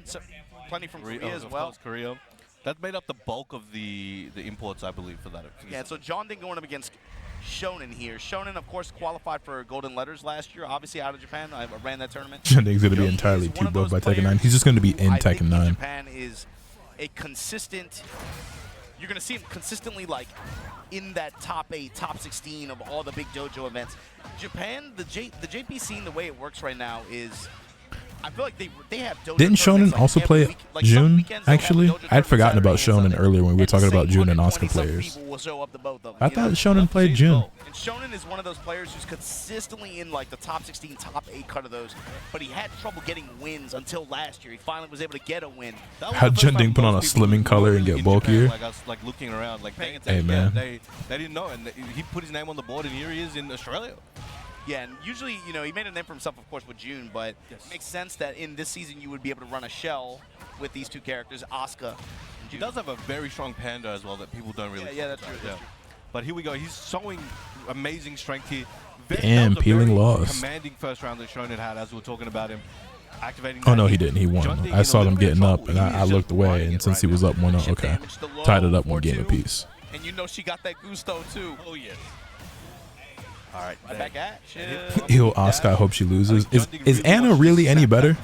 so plenty from Korea as well. Korea. That made up the bulk of the imports, I believe, for that. Yeah, so John Ding going up against Shonen here. Shonen, of course, qualified for Golden Letters last year, obviously out of Japan. I ran that tournament. John Ding's going to be entirely too buff by Tekken 9. He's just going to be in Tekken 9. Japan is a consistent, you're going to see him consistently like in that top 8, top 16 of all the big dojo events. Japan, the JP scene, the way it works right now is, I feel like they have dojo. Didn't Shonen like also play June, actually? I had forgotten about Shonen earlier when we were talking about June and Asuka players. I thought Shonen played June. And Shonen is one of those players who's consistently in like the top 16, top 8 cut of those, but he had trouble getting wins until last year. He finally was able to get a win. How'd Junding put on a slimming color and get bulkier? Like us, like looking around, like paying Hey attention. man, they didn't know, and he put his name on the board, and here he is in Australia. Yeah, and usually, you know, he made a name for himself, of course, with June, but it makes sense that in this season you would be able to run a shell with these two characters, Asuka and June. He does have a very strong panda as well that people don't really. Yeah, that's true. Yeah. But here we go. He's showing amazing strength here. Damn, peeling lost. Commanding first round that Shonen had, as we were talking about him. Activating. Oh no, he didn't. He won. I saw them getting up, and I looked away, and since he was up 1-0, okay, tied it up 1 game apiece. And you know she got that gusto too. Oh yeah. All right, back at Ew, Asuka, I hope she loses. Is Anna really any better?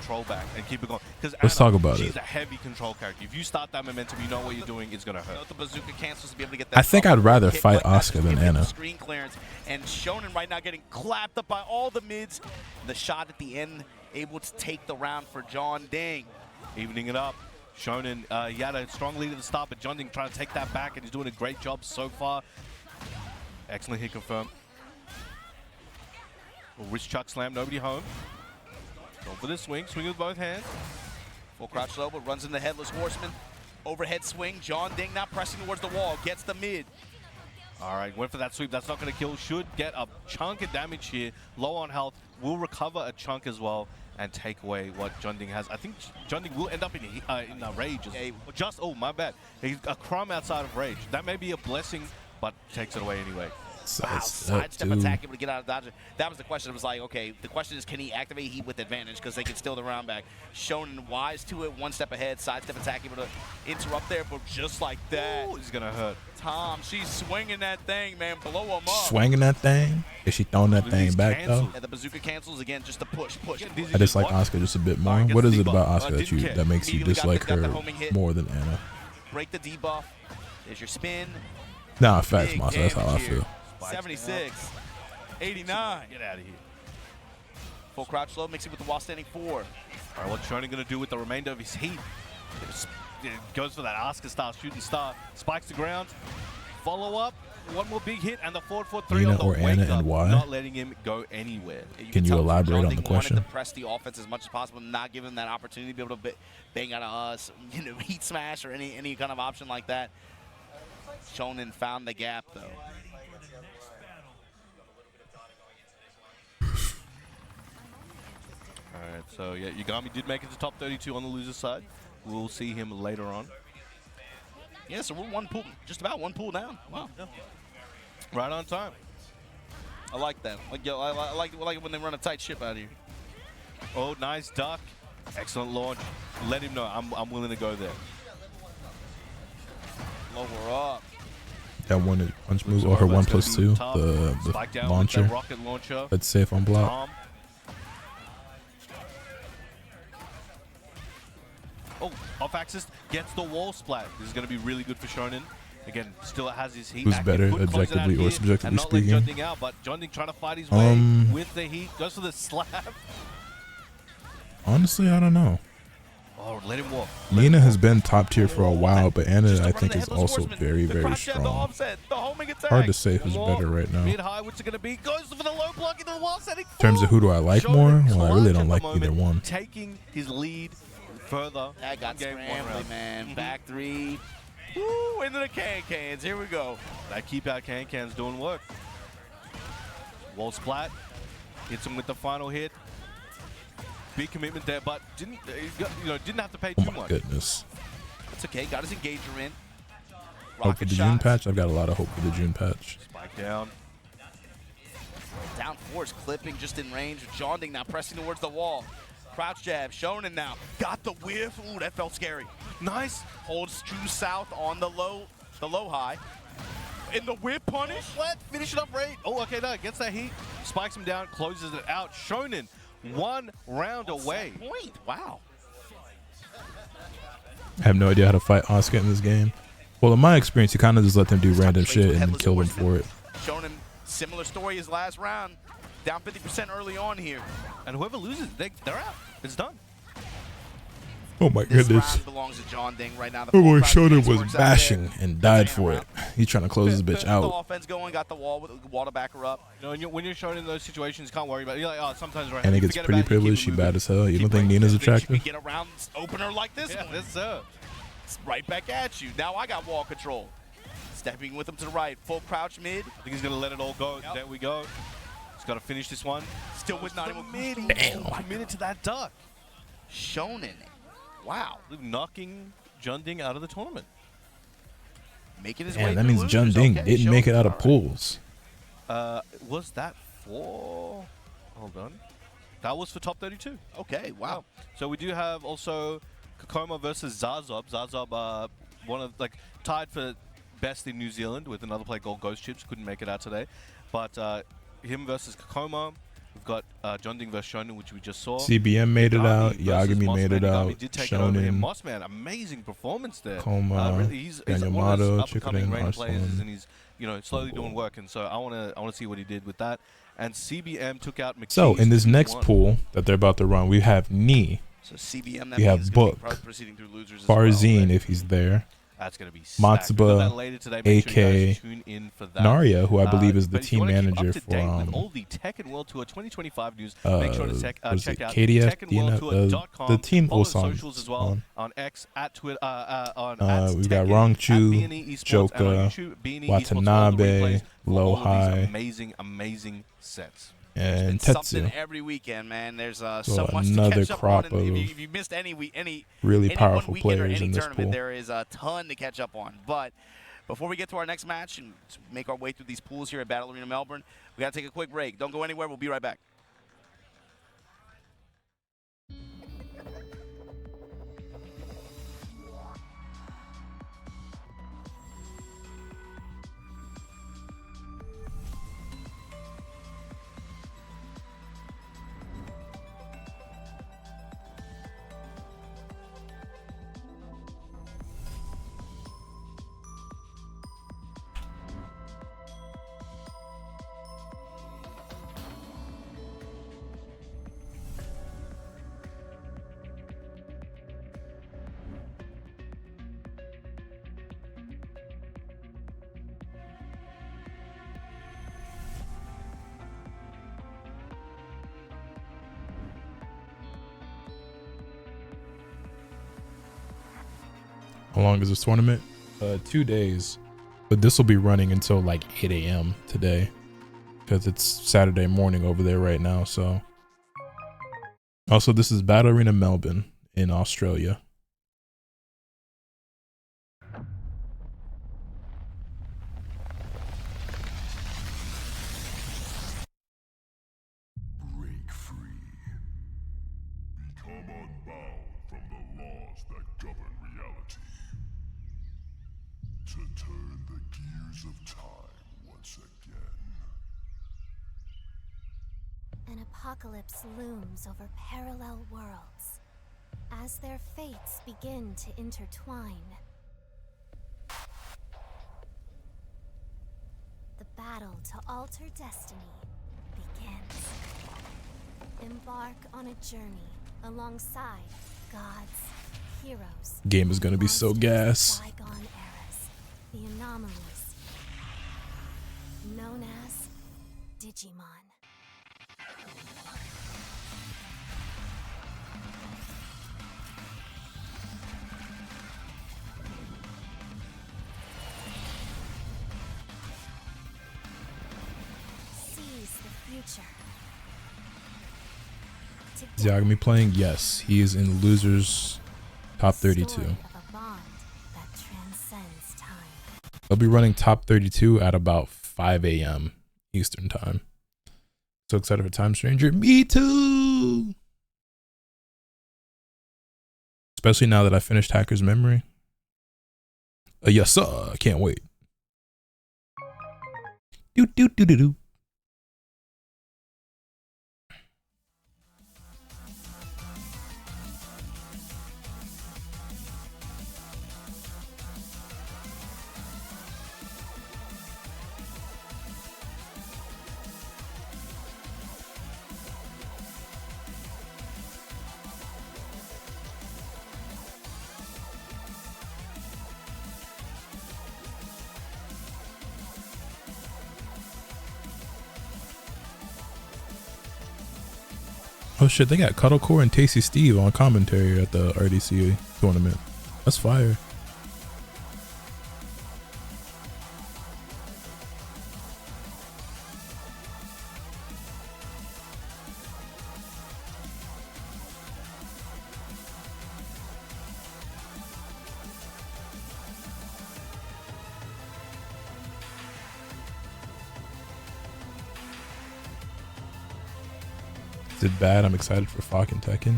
Let's talk about it. She's a heavy control character. If you start that momentum, you know what you're doing. It's gonna hurt. The bazooka cancels to be able to get that. I think I'd rather fight Asuka than Anna. Screen clearance, and Shonen right now getting clapped up by all the mids. The shot at the end, able to take the round for John Ding. Evening it up. Shonen, he had a strong lead at the start, but John Ding trying to take that back, and he's doing a great job so far. Excellent hit confirmed. Wrist chuck slam, nobody home. Go for the swing, swing with both hands. Full crouch low, but runs in the headless horseman. Overhead swing, John Ding now pressing towards the wall, gets the mid. All right, went for that sweep, that's not gonna kill. Should get a chunk of damage here. Low on health, will recover a chunk as well and take away what John Ding has. I think John Ding will end up in a rage. Just, oh my bad. He's a crumb outside of rage. That may be a blessing, but takes it away anyway. Wow, sidestep attack, able to get out of dodge. That was the question. It was like, okay, the question is, can he activate heat with advantage because they can steal the round back? Shonen wise to it, 1 step ahead, sidestep attack, able to interrupt there, but just like that. Ooh, he's gonna hurt. Tom, she's swinging that thing, man, blow him up. Swinging that thing? Is she throwing that thing back though? Yeah, the bazooka cancels again, just to push. I dislike Asuka just a bit more. What is it about Asuka that makes you dislike her more than Anna? Break the debuff. There's your spin. Nah, facts, Monster. That's how I feel. 76, 89. Get out of here. Full crouch low, mixing with the wall standing 4. All right, what's Shonen going to do with the remainder of his heat? It goes for that Asuka style, shooting star. Spikes the ground. Follow up. 1 more big hit, and the forward 4-3 on the or Anna and why? Not letting him go anywhere. Can you elaborate on the question? To press the offense as much as possible, not give him that opportunity to be able to bang out of heat smash or any kind of option like that. Shonen found the gap though. Alright, so yeah, Yagami did make it to top 32 on the loser side. We'll see him later on. Yeah, so we're just about one pool down. Wow. Yeah. Right on time. I like that. I like it when they run a tight ship out here. Oh, nice duck. Excellent launch. Let him know I'm willing to go there. Lower up. That one punch move or her 1+2, the launcher. Rocket launcher. That's safe on block. Oh, off axis, gets the wall splat. This is going to be really good for Shonen. Again, still has his heat. Who's better, objectively or subjectively speaking? John Ding out, but John Ding trying to fight his way with the heat. Goes for the slap. Honestly, I don't know. Oh, let him walk. Nina has been top tier for a while, but Anna, I think, is also very, very strong. Hard to say who's better right now. Mid-high, what's it going to be? Goes for the low block into the wall setting. In terms of who do I like more? Well, I really don't like either one. Taking his lead further. That got scrambly, man. Back 3. Woo, into the can-cans. Here we go. That keep out can-cans doing work. Wall splat. Hits him with the final hit. Big commitment there, but didn't have to pay too much. Oh my goodness. That's okay. Got his engager in. Hope for the June patch? I've got a lot of hope for the June patch. Spike down. Down 4 is clipping just in range. John Ding now pressing towards the wall. Crouch jab, Shonen now. Got the whiff. Ooh, that felt scary. Nice. Holds true south on the low high. In the whip punish. What? Finish it up, Ray. Oh, okay, no, gets that heat. Spikes him down, closes it out. Shonen, 1 round away. Point. Wow. I have no idea how to fight Asuka in this game. Well, in my experience, you kind of just let them do random shit and then kill them for it. Shonen, similar story as last round. Down 50% early on here. And whoever loses, they're out. It's done. Oh my This goodness. round belongs to John Ding right now. Oh boy, Shonen was bashing and died for it. He's trying to close this bitch The out. offense going, got the wall to back her up. You know, when you're shown in those situations, you can't worry about it. You're like, oh, sometimes right. And it gets pretty privileged. She bad as hell. You don't think Nina's attractive? Get around opener like this one. Yes, sir. It's right back at you. Now I got wall control. Stepping with him to the right. Full crouch mid. I think he's going to let it all go. Yep. There we go. He's got to finish this one. Still with not even mid. Damn. Committed to that duck. Shonen. Wow. Knocking John Ding out of the tournament. Making his way. Man, that through means John losers. Ding Okay, didn't make it out of All right. pools. Was that for... Hold on. That was for top 32. Okay, wow. So we do have also Kokoma versus Zazob. Zazob, one of tied for best in New Zealand with another player called Ghost Chips. Couldn't make it out today, but him versus Kokoma. We've got John Ding versus Shonen, which we just saw. CBM made it out. Yagami versus Yagami made it Mossman. out. Yagami did take it over him. Shonen, Mossman, amazing performance there. Koma, Really, he's one of Yamamoto, those up-and-coming Chikurin, Reign players, Arslan. and he's slowly doing work. And so I want to see what he did with that. And CBM took out McKees. So in this next 2-1. pool that they're about to run, we have Knee, So CBM. That we have means it's gonna be Book, proceeding through losers as well, right? Farzine if he's there, That's going to be stacked. We've got Matsuba, that later today. Make sure you guys tune in for that. Naria, who I believe is the But if you team wanna keep manager up to date with for all the Tekken World Tour 2025 news, make sure to was check it out KDF, TekkenWorldTour.com. the team Follow Ulsan socials as well on X, at Twitter, on we've got Tekken, Rongchu, at BNE Esports, and on Joka, YouTube, BNE Esports, all the Watanabe, replays for all of these Lowhigh, amazing sets. and It's something Tetsu. every weekend, man. There's so So much to another catch up crop on. And of if you missed any really one powerful weekend or players any in this tournament, pool. there is a ton to catch up on. But before we get to our next match and make our way through these pools here at Battle Arena Melbourne, we got to take a quick break. Don't go anywhere. We'll be right back. How long is this tournament? 2 days, but this will be running until like 8 a.m. today because it's Saturday morning over there right now. So also this is Battle Arena Melbourne in Australia. Break free. Become unbound from the laws that govern reality. To turn the gears of time once again. An apocalypse looms over parallel worlds as their fates begin to intertwine. The battle to alter destiny begins. Embark on a journey alongside gods, heroes. Game is gonna be so monsters of gas. bygone eras, the anomalies known as Digimon. Seize the future. Is Yagami playing? Yes, he is in losers top 32. Story of a bond that transcends time. They'll be running top 32 at about 5 a.m. Eastern time. So excited for Time Stranger. Me too. especially now that I finished Hacker's Memory. Yes, sir. I can't wait. Do do do do do. Oh shit, they got Cuddlecore and Tasty Steve on commentary at the RDC tournament. That's fire. Is it bad? I'm excited for fucking Tekken.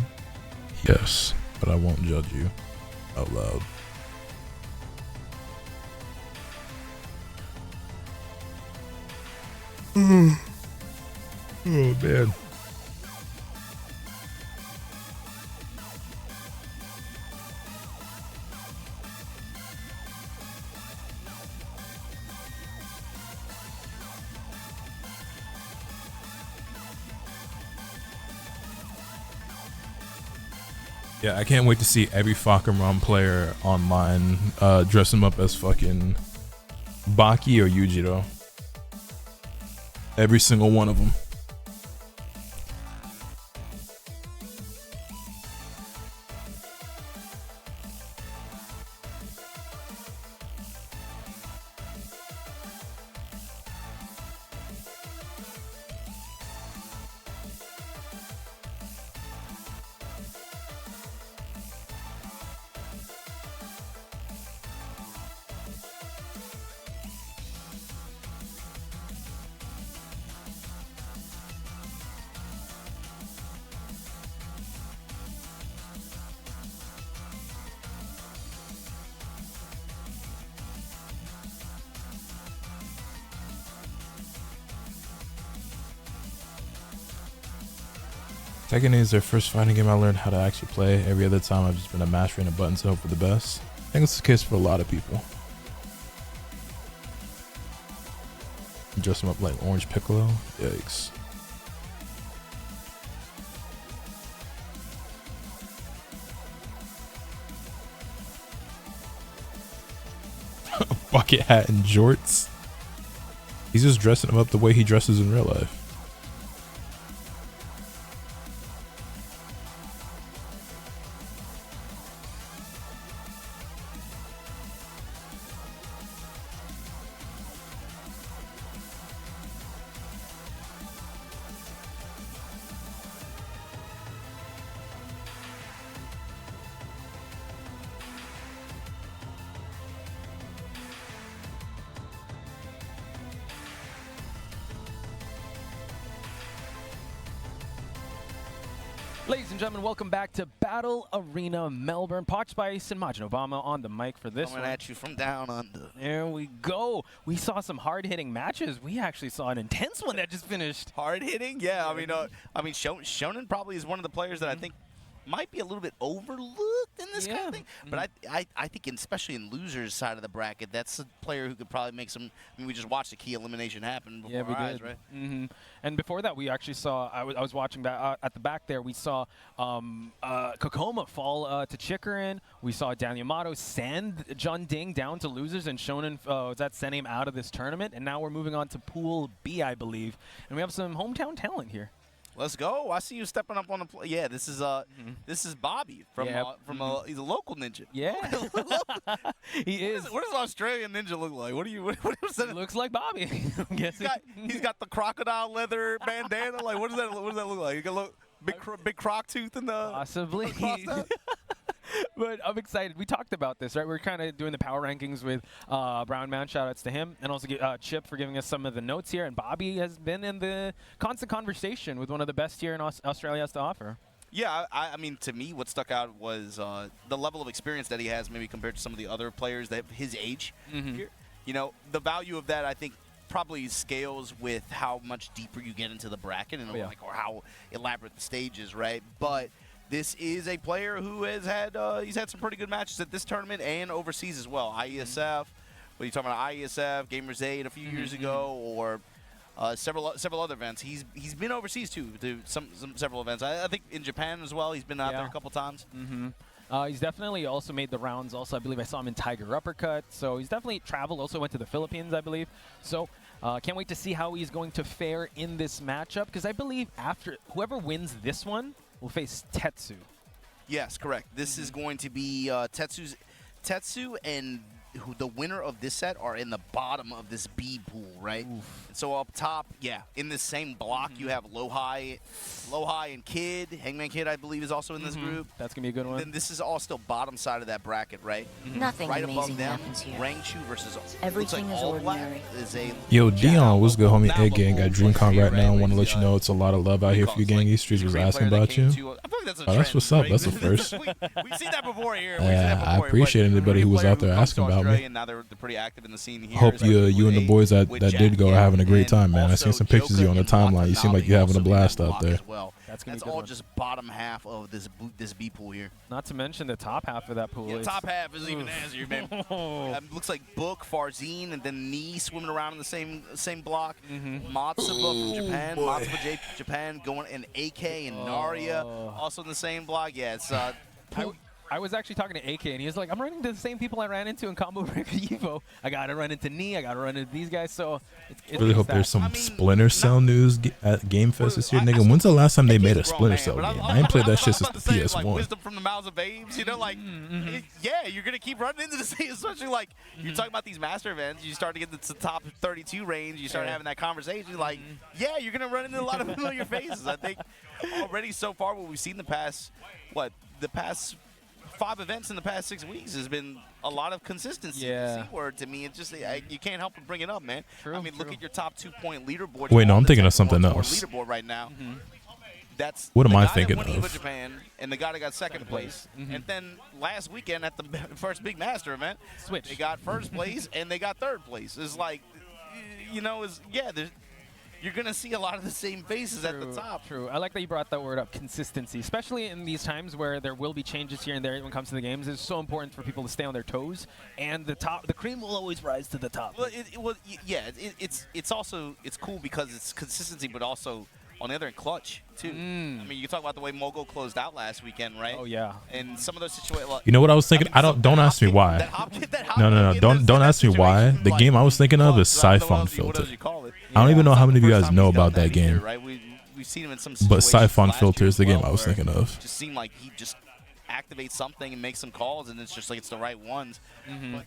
Yes, but I won't judge you out loud. Oh man. Yeah, I can't wait to see every Fakaram player online dress him up as fucking Baki or Yujiro. Every single one of them. Tekken is their first fighting game I learned how to actually play. Every other time I've just been a masher and a button to hope for the best. I think it's the case for a lot of people. Dress them up like Orange Piccolo? Yikes. Bucket hat and jorts. He's just dressing him up the way he dresses in real life. Ladies and gentlemen, welcome back to Battle Arena Melbourne. Poch Spice and Majin Obama on the mic for this Coming one. at you from down under. There we go. We saw some hard-hitting matches. We actually saw an intense one that just finished. Hard hitting, yeah. I mean, Shonen probably is one of the players that I think might be a little bit overlooked in this kind of thing. But I think, especially in losers' side of the bracket, that's a player who could probably make some. I mean, we just watched the key elimination happen before our eyes, right? And before that, we actually saw. I was watching that at the back there. We saw Kokoma fall to Chikarin. We saw Dan Yamato send Jun Ding down to losers, and Shonen that sent him out of this tournament. And now we're moving on to Pool B, I believe, and we have some hometown talent here. Let's go. I see you stepping up on the play. Yeah, this is Bobby from he's a local ninja. Yeah, he is. What does Australian ninja look like? What does that? Looks like Bobby. I'm guessing. He's got the crocodile leather bandana. Like what does that look like? You got a little big croc tooth in the possibly. But I'm excited. We talked about this, right? We're kind of doing the power rankings with Brown Man. Shout-outs to him. And also Chip for giving us some of the notes here. And Bobby has been in the constant conversation with one of the best here in Australia has to offer. Yeah, I mean, to me, what stuck out was the level of experience that he has, maybe compared to some of the other players that his age. Here. You know, the value of that, I think, probably scales with how much deeper you get into the bracket and like, or how elaborate the stage is, right? But this is a player who has had he's had some pretty good matches at this tournament and overseas as well. IESF, what are you talking about? IESF, Gamers 8 a few years ago, or several other events. He's been overseas too to several events. I think in Japan as well. He's been out there a couple times. He's definitely also made the rounds. Also, I believe I saw him in Tiger Uppercut. So he's definitely traveled. Also went to the Philippines, I believe. So can't wait to see how he's going to fare in this matchup, because I believe after whoever wins this one will face Tetsu. Yes, correct. This is going to be Tetsu and the winner of this set are in the bottom of this B pool, right? And so up top, in this same block, you have Low-High and Kid. Hangman Kid, I believe, is also in this group. That's going to be a good one. Then this is all still bottom side of that bracket, right? Nothing right amazing above them, happens here. Rangchu versus Everything looks like is All Black ordinary. is a Yo, Dion, what's good, homie? Hey, gang, got DreamCon here, right now. right? Want to let you know it's a lot of love out here for you, gang. These streets was asking about you. I feel like that's a Oh, that's trend, what's up. right? That's the first. We've seen that before here. I appreciate anybody who was out there asking about me. And now they're pretty active in the scene here. Hope you and the boys that did go are having a great time, man. I seen some pictures of you on the timeline. You seem like you're having a blast out there. That's all just bottom half of this B pool here. Not to mention the top half of that pool. Yeah, top half is even nastier, man. Looks like Book, Farzine, and then Knee swimming around in the same block. Matsuba from Japan, Matsuba Japan going, and AK and Naria also in the same block. Yeah, it's I was actually talking to AK, and he was like, I'm running into the same people I ran into in Combo Breaker Evo. I got to run into Knee. I got to run into these guys. So it's really hope there's some Splinter Cell news at Game Fest this year, nigga. When's the last time they made a Splinter Cell game? I ain't played that shit since the PS1. Like wisdom from the mouths of babes, you know, like, yeah, you're going to keep running into the same, especially like, you're talking about these master events, you start to get to the top 32 range, you start having that conversation, like, yeah, you're going to run into a lot of familiar faces. I think already so far what we've seen the past 5 events in the past 6 weeks has been a lot of consistency. Yeah. C-word to me, it's just you can't help but bring it up, man. I mean, look at your top 2-point leaderboard. Wait, no, I'm thinking of something else. Leaderboard right now. That's what am I the guy thinking that won of? EVO Japan and the guy that got second place. And then last weekend at the first big master event, Switch. they got first place and they got third place. It's like, you know, you're going to see a lot of the same faces at the top. True. I like that you brought that word up, consistency. Especially in these times where there will be changes here and there when it comes to the games. It's so important for people to stay on their toes. And the cream will always rise to the top. Well, it's also, it's cool because it's consistency, but also on the other end, clutch, too. I mean, you talk about the way Mogul closed out last weekend, right? Oh, yeah. And some of those situations. You know what I was thinking? Don't ask me why. No. Don't ask me why. The game I was thinking of is Siphon Filter. I don't even know how many of you guys know about that game. We've seen him in some But Siphon last Filter year is the as well game I was where thinking of. It just seemed like he just activates something and makes some calls, and it's just like it's the right ones. But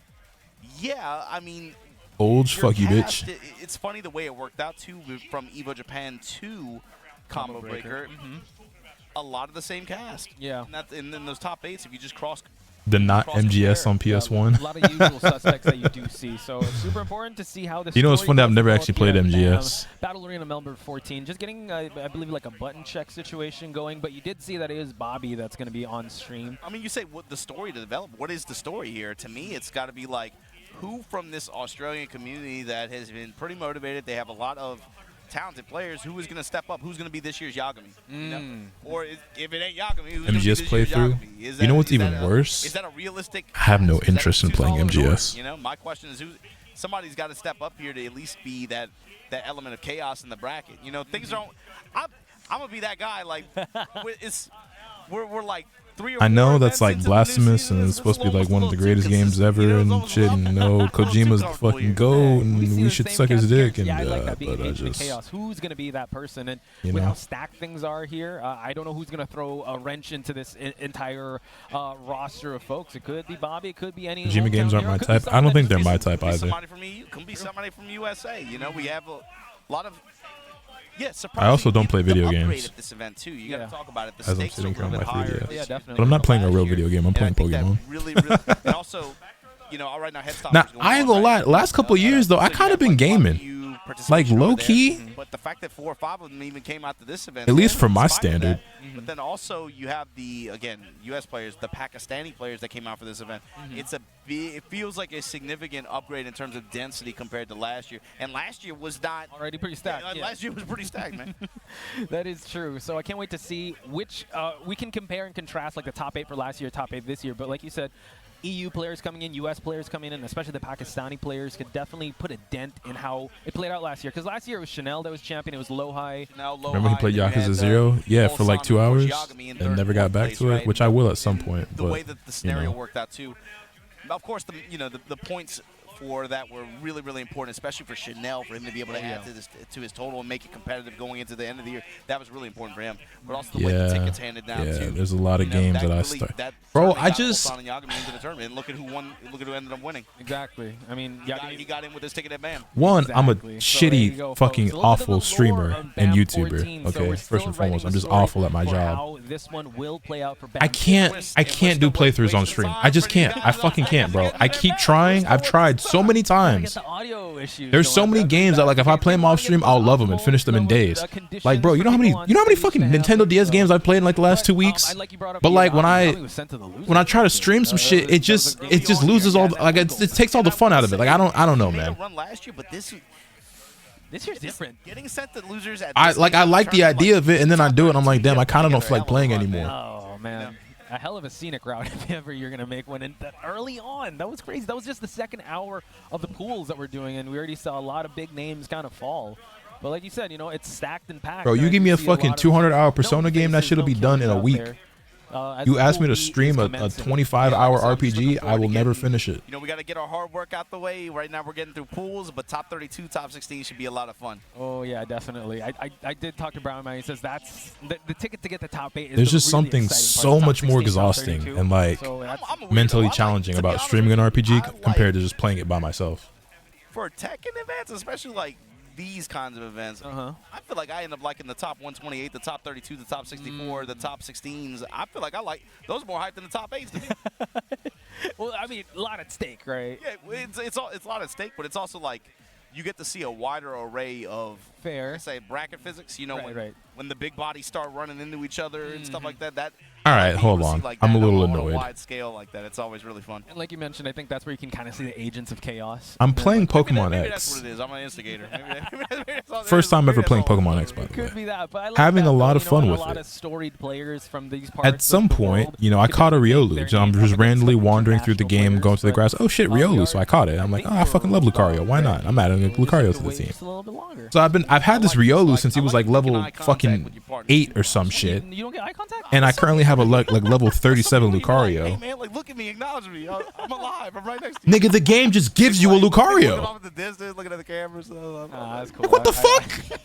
yeah, I mean, Old your fuck you, cast, bitch. It's funny the way it worked out too, from EVO Japan to Combo Breaker. A lot of the same cast. Yeah. And then those top 8s, if you just cross. The not MGS on PS1. A lot of usual suspects that you do see. So it's super important to see how this. You know, it's funny. I've never actually played MGS. Battle Arena Melbourne 14, just getting, I believe, like a button check situation going. But you did see that it is Bobby that's going to be on stream. I mean, you say what the story to develop. What is the story here? To me, it's got to be like, who from this Australian community that has been pretty motivated, they have a lot of talented players, who is going to step up? Who's going to be this year's Yagami? You know? Or if it ain't Yagami, who's going to be this year's playthrough? Yagami? You know what's even worse? Is that a realistic? I have no is that interest in too playing tall of an order? MGS. You know, my question is, somebody's got to step up here to at least be that element of chaos in the bracket. You know, things don't. I'm going to be that guy. Like, we're like 3 or 4 I know events that's like into the new blasphemous season. and it's supposed to be like one of the greatest games ever and shit, and Kojima's the fucking GOAT and we should suck his dick, and I like that being but I engaged in just, chaos. Who's going to be that person? And you with know. how stacked things are here, I don't know who's going to throw a wrench into this entire roster of folks. It could be Bobby. It could be any. Kojima games aren't my type. I don't think they're my type either. Somebody from EU, could be somebody from USA. You know, we have a lot of. Yeah, I also don't play video games. At this event too. You got to talk about it. The As I'm stakes sitting are a here on little my bit 3DS. higher. Yeah, definitely. But I'm not playing a real video game. I'm playing Pokemon. Really, and also, you know, right now, Headstock. Now, I ain't gonna lie. Last couple of years, though, I kind of been gaming. participation. low over there. key. But the fact that 4 or 5 of them even came out to this event, At least for my in spite of standard. that. But then also you have the, again, U.S. players, the Pakistani players that came out for this event. It feels like a significant upgrade in terms of density compared to last year. And last year was not Already pretty stacked. Yeah. Last year was pretty stacked, man. That is true. So I can't wait to see which we can compare and contrast like the top 8 for last year, top 8 this year. But like you said, EU players coming in, US players coming in, especially the Pakistani players could definitely put a dent in how it played out last year. Because last year it was Chanel that was champion. It was Low-High. Remember he played Yakuza 0? Yeah, for like 2 hours and never got back to it, which I will at some point. The but, way that the scenario worked out too. Of course, the points for that were really, really important, especially for Chanel, for him to be able to add to his total and make it competitive going into the end of the year. That was really important for him. But also the way the tickets handed down too. There's a lot of games that I start. Bro, I just into the tournament. And look at who won. Look at who ended up winning. Exactly. I mean, he got in with his ticket at BAM. One, I'm a Exactly. shitty, fucking awful streamer and YouTuber. Okay, first and foremost, I'm just awful at my job. This one will play out for I can't do playthroughs on stream. I just can't. I fucking can't, bro. I keep trying. I've tried so many times. There's so many games that like if I play them off stream, I'll love them and finish them in days. Like, bro, you know how many fucking Nintendo DS games I've played in like the last 2 weeks? But like when I try to stream some shit, it just loses all like it takes all the fun out of it. Like I don't know, man. Run last year, but this year's different. Getting sent to losers at I like the idea of it, and then I do it. And I'm like, damn, I kind of don't feel like playing anymore. Oh man. A hell of a scenic route if ever you're going to make one. And that early on, that was crazy. That was just the second hour of the pools that we're doing, and we already saw a lot of big names kind of fall. But like you said, it's stacked and packed. Bro, you give me a fucking 200-hour Persona game, that shit'll be done in a week. You asked me to stream a 25-hour RPG, I will never finish it. We got to get our hard work out the way. Right now we're getting through pools, but top 32, top 16 should be a lot of fun. Oh, yeah, definitely. I did talk to Brown Man. He says that's the ticket to get the top 8 is There's just really something so much more exhausting and like mentally challenging about streaming an RPG compared to just playing it by myself. For Tekken events, especially like these kinds of events, I feel like I end up liking the top 128, the top 32, the top 64, the top 16s. I feel like I like those more hyped than the top 8s to me. Well, I mean, a lot at stake, right? Yeah, it's a lot at stake, but it's also like you get to see a wider array of bracket physics. When the big bodies start running into each other and stuff like that. All right, hold on. I'm a little annoyed. On a wide scale like that, it's always really fun. And like you mentioned, I think that's where you can kind of see the agents of chaos. I'm playing Pokemon maybe X. that's what it is. I'm an instigator. First time ever playing Pokemon X, by the way. Could be that, but I like having that, a lot of fun a with lot it. of storied players from these parts At some of the point, world I caught a Riolu. So I'm just randomly wandering through the game, going to the grass. Oh shit, Riolu! So I caught it. I'm like, oh, I fucking love Lucario. Why not? I'm adding Lucario to the team. So I've had this Riolu since he was like level fucking 8 or some shit. You don't get eye contact? And I currently have a like level 37 Lucario. Hey man, like look at me, acknowledge me. I'm alive. I'm right next to you. Nigga, the game just gives you a Lucario. Looking off at the distance, looking at the camera. That's cool. Like, what the fuck?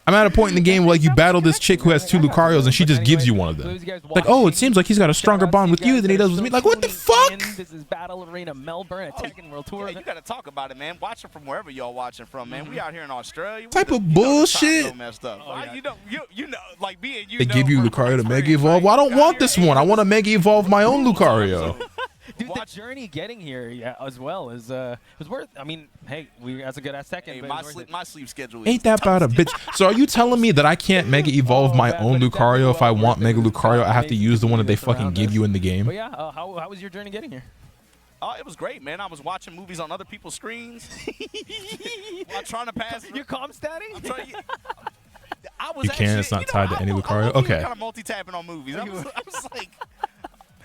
I'm at a point in the game where like you battle this chick who has 2 Lucarios and she just gives you one of them. Like, oh, it seems like he's got a stronger bond with you than he does with me. Like, what the fuck? This is Battle Arena Melbourne at Tekken World Tour. You gotta talk about it, man. Watch it from wherever y'all watching from, man. We out here in Australia. Type of bullshit. Messed up. You know, like me and you. They give you Lucario to Mega Evolve. Well, I don't want this one. I want to Mega Evolve my own Lucario. Dude, the journey getting here as well is was worth. I mean, hey, that's a good ass second. Hey, my sleep schedule ain't that about a bitch. So are you telling me that I can't Mega Evolve my own Lucario if I want Mega Lucario? I have to use the one that they fucking give you in the game. But yeah, how was your journey getting here? It was great, man. I was watching movies on other people's screens. I'm trying to pass. You're calm statting? You can. It's not tied to any Lucario. Okay. Kind of multi-tapping on movies. I was like.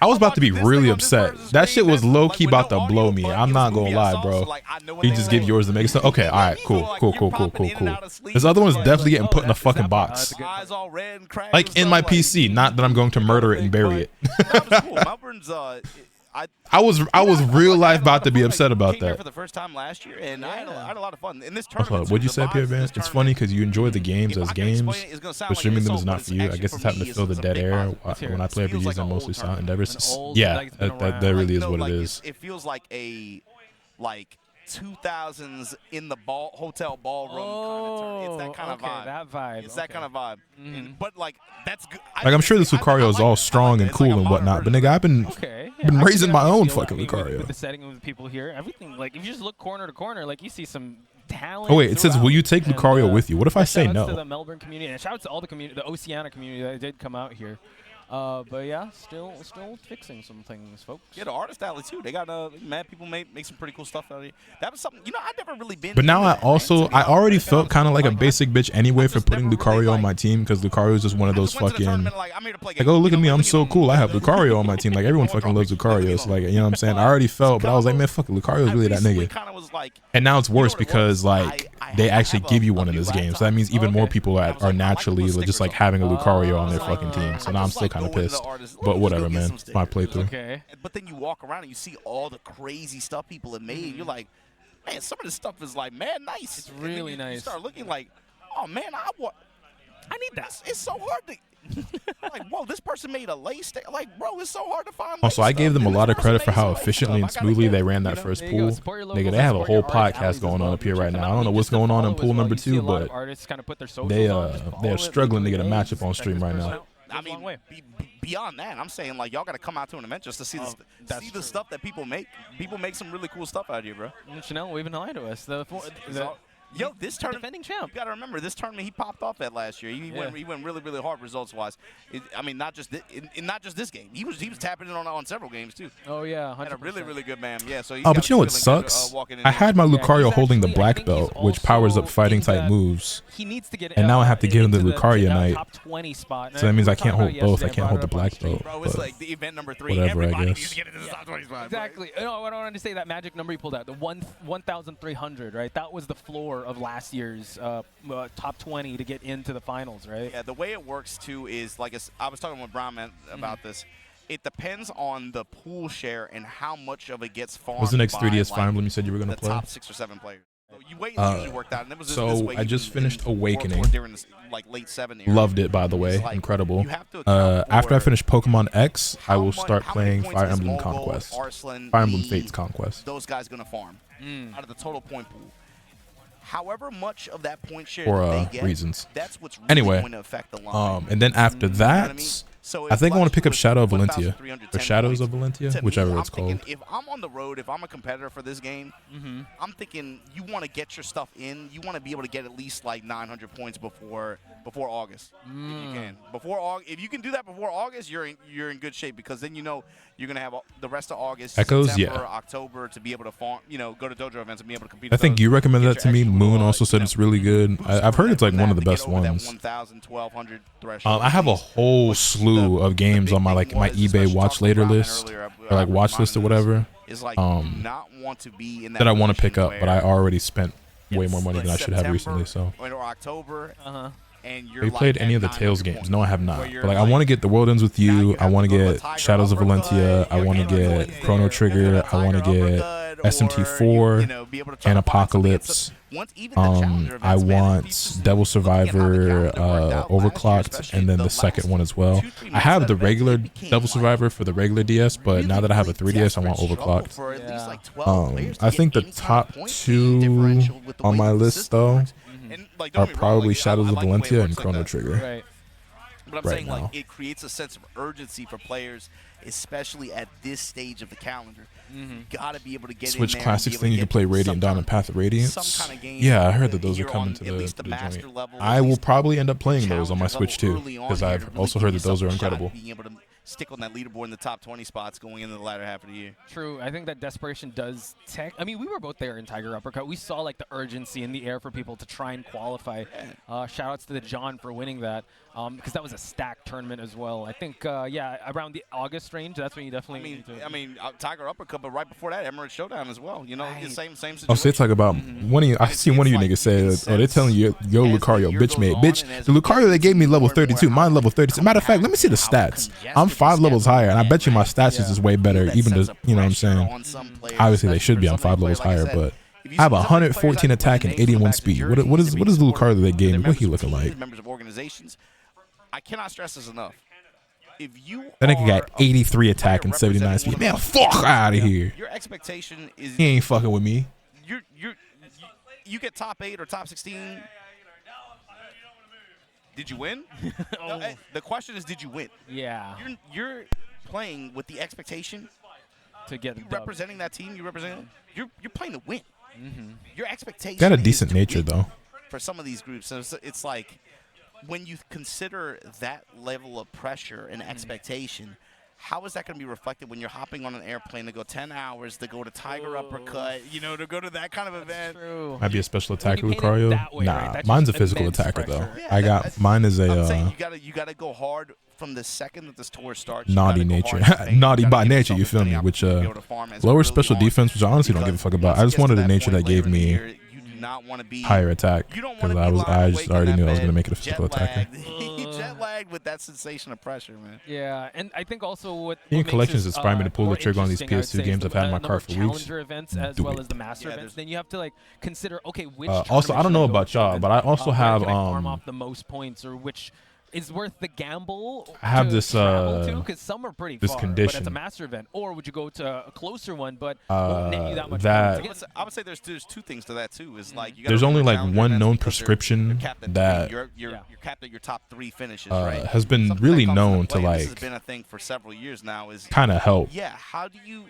I was about to be really upset. That shit was low-key about to blow me. I'm not gonna lie, bro. You just give yours to make it. Okay, all right, cool. This other one's definitely getting put in a fucking box. Like in my PC, not that I'm going to murder it and bury it. I was real life about to be upset about that. For the first time last year, and I had a lot of fun in this tournament. What'd you say, Pierre Vance? It's funny because you enjoy the games as games, but streaming them is not for you. I guess it's having to fill the dead air. When I play RPGs, I'm mostly silent endeavors. Yeah, that really is what it is. It feels like a 2000s in the hotel ballroom kind of tournament. It's that kind of vibe. That vibe. It's that kind of vibe. But like that's good. Like I'm sure this Lucario is all strong and cool and whatnot, but nigga, I've been raising my own fucking Lucario. With the setting of the people here, everything, like if you just look corner to corner, like you see some talent. Oh wait, it says, throughout. will you take And, Lucario with you? What if I say shout outs to no? the Melbourne community, and shout out to all the community, the Oceania community that did come out here. But yeah, still fixing some things, folks. Yeah, the artist alley too. They got mad people make some pretty cool stuff out here. That was something, I never really been. But now into I that, man, also, to be I honest. already Like, felt kind of like a like, basic bitch anyway for just putting never really, Lucario on like- my team, because Lucario is just one of I those just went to the fucking, tournament, like, I'm here to play like, games, oh, look at me, like, I'm so cool, I have Lucario on my team. Like, everyone fucking loves Lucario. It's like, you know what I'm saying? I already felt, but I was like, man, fuck it, Lucario is really that nigga. Kind of was like, And now it's worse what it because, was? like, I they have actually a- give you a one in new this game. So laptop. that means even more Okay. people I that was are like, I like to naturally put just like stickers having a on. Lucario on their Like, fucking team. So I now I'm just still like kind of going to the pissed. artist, let But me just whatever, go get man. some It's my stickers. playthrough. Okay. But then you walk around and you see all the crazy stuff people have made. You're like, man, some of this stuff is like mad nice. It's And then really you nice. start looking like, oh man, I need that. It's so hard to. Like, whoa, this person made a lace. Like, bro, it's so hard to find. Also, lace I gave stuff. them a And lot this of credit for person how made some lace efficiently and stuff. I gotta smoothly get they it, ran you that know? first There you go. pool. Support your Nigga, locals they and have a support whole your artist podcast alleys as going on well. up here Check right them now. out. I don't know And what's just to going on follow in as pool well. number You see a 2, lot of but artists kind of put their socials they on. Just they follow are it, struggling to leave get a your matchup on names. stream Check right this now. person out. I Goes a long mean, way. beyond that, I'm saying like y'all got to come out to an event just to see Oh, that's the true. stuff that people make. People make some really cool stuff out here, bro. And Chanel waving hi to us. Yo, this tournament, defending champ. you got to remember this tournament he popped off at last year. He went really really hard results wise. I mean, not just not just this game. He was tapping in on several games too. Oh yeah, 100%. Had a really good man. Yeah. So he's Oh, gotta but you know be what feeling good, sucks? walking in I here. had my Yeah, Lucario he's holding the actually- I black think he's belt, which powers up also fighting in type that- moves. He needs to get. And now I have to give him the into Lucario night. top 20 spot. So that means I can't hold We both. I talked can't hold the about black yesterday, belt. Bro, it's But like the event number 3. whatever, I Everybody guess. needs to get into the top 20 spot. Exactly. No, what I wanted to say, that magic number you pulled out, the 1,300, right? That was the floor of last year's top 20 to get into the finals, right? Yeah, the way it works too is like I was talking with Bryans about this. It depends on the pool share and how much of it gets farmed. what's the next by, 3DS like, Fire Emblem you said you were going the to play? top 6 or 7 players. So you wait until you worked out, and it was this So way I just even finished in Awakening. during this, like late 7 era. Loved it, by the way. It's like, Incredible. you have to account After I for finish Pokemon X, I how will much- start how many playing points Fire is Emblem Mogul, Conquest. Arslan, Fire Emblem Lee, Fates Conquest. those guys going to farm out of the total point pool. However much of that point share For that they get, reasons. that's what's really Anyway, going to affect the line. and then after You know what I that, mean? So I if think I want to last pick year up was Shadow of Valentia. 1,310 Or Shadows points, of Valentia, to me, whichever I'm it's thinking called. if I'm on the road, if I'm a competitor for this game, I'm thinking you want to get your stuff in. You want to be able to get at least like 900 points before August, if you can. If you can do that before August, you're in good shape, because then you know you're gonna have the rest of August, Echoes, September, yeah. October to be able to farm. Go to dojo events and be able to compete. I at think those, you recommended get that to your me. extra Moon little, also said it's really good. boost I've heard it's like from one of that the to best get over that ones. 1,000, 1,200 threshold. I have a whole slew of games on my my eBay watch later list, or like watch list or whatever, is like not want to be in that I want to pick position up, but I where already spent way it's more money like than I should have September recently. So, or October, and you're have you like played at any of the 900 Tales points, games? No, I have not. where you're But like, I want to get The World Ends With now You. you I have want to to go to get Tiger Shadows of Uppercut, Valentia. I you're want to gonna go get there, Chrono you're Trigger. gonna I want to Tiger get Uppercut, SMT4. or, be able to try to find something. Apocalypse. Once even the challenger I events, man, if you want just Devil look at how the Survivor calendar worked out last year, Overclocked, especially and then the last second one as well. 2-3 I months have of the that event, regular it became Devil like Survivor for the regular DS, but now that I have a 3DS, I want Overclocked. for at least like 12 players to I get think the any kind of top point two differential with the on way my that the list, system though, works. And, like, don't are get me wrong, probably like, Shadows I of like the way it Valentia works and like Chrono that. Trigger. Right. But I'm right saying, now. like, it creates a sense of urgency for players, especially at this stage of the calendar. You gotta be able to get Switch in there Classics and be thing, able you to can get play some Radiant Dawn kind and Path of Radiance. some kind of game Yeah, I heard that those are here coming on to at the, least to the the master joint. level, at I will least probably end up playing those on my challenger Switch level too, early on because here to I've really also give heard that those are yourself a shot at incredible. being able to stick on that leaderboard in the top 20 spots going into the latter half of the year. True. I think that desperation does I mean, we were both there in Tiger Uppercut. We saw like the urgency in the air for people to try and qualify. Shout outs to the John for winning that, because that was a stacked tournament as well. I think, yeah, around the August range, that's when you definitely need to. I mean, Tiger Uppercut, but right before that, Emirates Showdown as well. You know, the same situation. Oh, so they talk about one of you. I seen one of you niggas say, "Oh, they're telling you, yo, Lucario, bitch made, bitch. The Lucario they gave me level 32, mine level 32. Matter of fact, let me see the stats. I'm 5 levels higher, and I bet you my stats is just way better. Even to, you know what I'm saying? Obviously, they should be on 5 levels higher, but I have 114 attack and 81 speed. What is the Lucario that they gave me? What he looking like? Members of organizations. I cannot stress this enough. If you That nigga got 83 attack and 79 speed. Man, fuck out of here. Your expectation is He ain't fucking with me. you get top 8 or top 16. Did you win? No, the question is, did you win? Yeah. You're playing with the expectation. To get You representing that team. You're playing to win. your expectation Got a is decent to nature win though. for some of these groups. So it's like when you consider that level of pressure and expectation, how is that going to be reflected when you're hopping on an airplane to go 10 hours to go to Tiger Uppercut, you know, to go to that kind of event? True. Might be a special attacker When with you paint it Cario. that way, Nah, right, that's mine's a just physical immense attacker pressure. though. Yeah, I got mine is I'm saying a you gotta go hard from the second that this tour starts. You naughty gotta go nature, hard in the paint. naughty You gotta by give nature. You yourself feel me? the Which opportunity to be able to farm as lower early special on, defense, which I honestly don't give a because fuck about. once I it just gets wanted to a that nature point that gave later in the me year, you do not want to be higher attack You don't because want to be I lying just awake already in knew that I was gonna bed, make it a physical attacker. jet lagged with that sensation of pressure, man. Yeah, and I think also what Being makes collections this, inspired me to pull the more trigger on these interesting, I would PS2 say, is games. I've had in my number car of for weeks. challenger events as Do well it. as the master Yeah, events. Then you have to like consider, okay, which Also, I don't know about y'all, but I also have farm off the most points, or which is worth the gamble. I have to this, travel to, because some are pretty this far, but condition. it's a master event. Or would you go to a closer one, but won't net you that much that- points? I would say there's two things to that too. Is like you There's gotta only remember like challenger one events known because prescription you're capped at that three. You're capped at your top 3 finishes, uh, right? has been Something really that comes into known to, play, and this like, has been a thing for several years now. Is kind of help. yeah, how do you?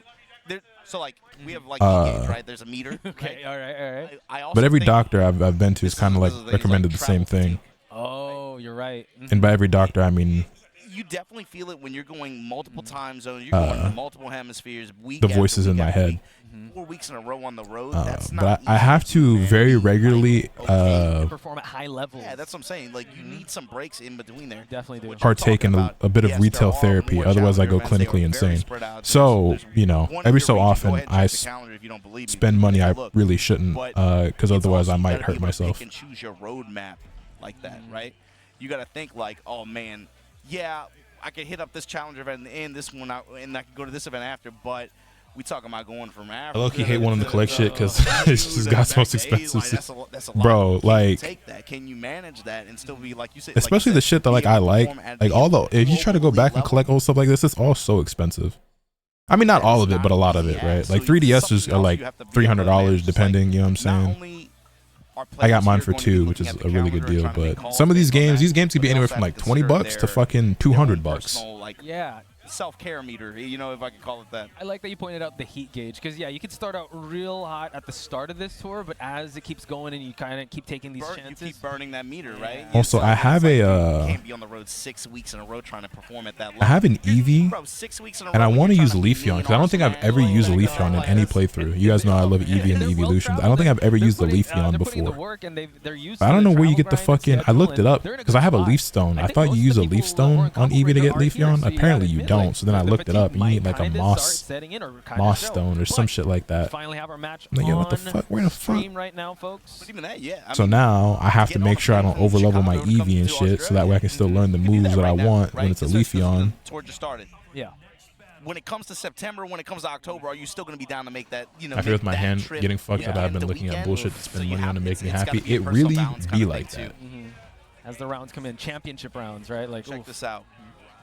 So like we have like E-gauge, right? There's a meter. Okay, right? all right. I also But every think doctor I've been to has kind of like this is recommended the same travel thing. Oh, you're right. And by every doctor, I mean you definitely feel it when you're going multiple time zones. You're going to multiple hemispheres. Week the after voices week in my after head. week, 4 weeks in a row on the road. That's not But I easy have to man. very regularly To perform at high levels. Yeah, that's what I'm saying. Like you need some breaks in between there. Definitely do. What you're partake in talking a about, bit of yes, retail there are therapy. more Otherwise, I challenger go events. They clinically are very insane. spread out. So, There's you know, one every year so where you can often go ahead and I check the calendar if you don't believe me. spend money I Look, really shouldn't, but because it's otherwise also I you might gotta hurt be able to myself. pick and choose your roadmap like that, right? You got to think like, oh man, yeah, I could hit up this challenger event and this one, and I could go to this event after, but we talking about going from Africa. I low-key hate wanting to collect shit because it's just God's most expensive. That's a Bro, lot. Can you like, take that? Can you manage that and still be like you said? especially the shit that like I like all the if you try to go back and collect old stuff like this, it's all so expensive. I mean, not all of it, but a lot of it, right? Like 3DSs are like $300 depending. You know what I'm saying? I got mine for $2, which is a really good deal. But some of these games could be anywhere from like $20 to fucking $200. Yeah. Self-care meter, you know, if I could call it that. I like that you pointed out the heat gauge, because yeah, you could start out real hot at the start of this tour, but as it keeps going and you kind of keep taking these chances, you keep burning that meter, right? Also, I have you a can't be on the road 6 weeks in a row trying to perform at that level. I have an Eevee, Bro, 6 weeks in a and I row, want to you're use trying be Leafeon mean because I don't think I've ever used Leafeon in any playthrough. You guys know I love Eevee and the Evolutions. I don't think I've ever used the Leafeon before. But I don't know where you get the fucking. I looked it up because I have a Leaf Stone. I thought you use a Leaf Stone on Eevee to get Leafeon. Apparently you don't. So then I looked it up, and you need like a moss stone or some shit like that. Finally have our match I'm like, yo, what the fuck? Where the fuck? stream right now, folks. Even that, yeah. I So mean, now I have to make sure I don't overlevel my Eevee and shit, so that way I can still learn the moves that I want when it's a Leafeon. Tour just started. Yeah. When it comes to September, when it comes to October, are you still going to be down to make that, you know, I feel with my that hand trip getting fucked up, I've been the looking at weekend? bullshit to So spend you money have- on to make me it's gotta happy. be a It personal really balance be kinda like thing, that. too. As the rounds come in, championship rounds, right? Like, Check oof. this out.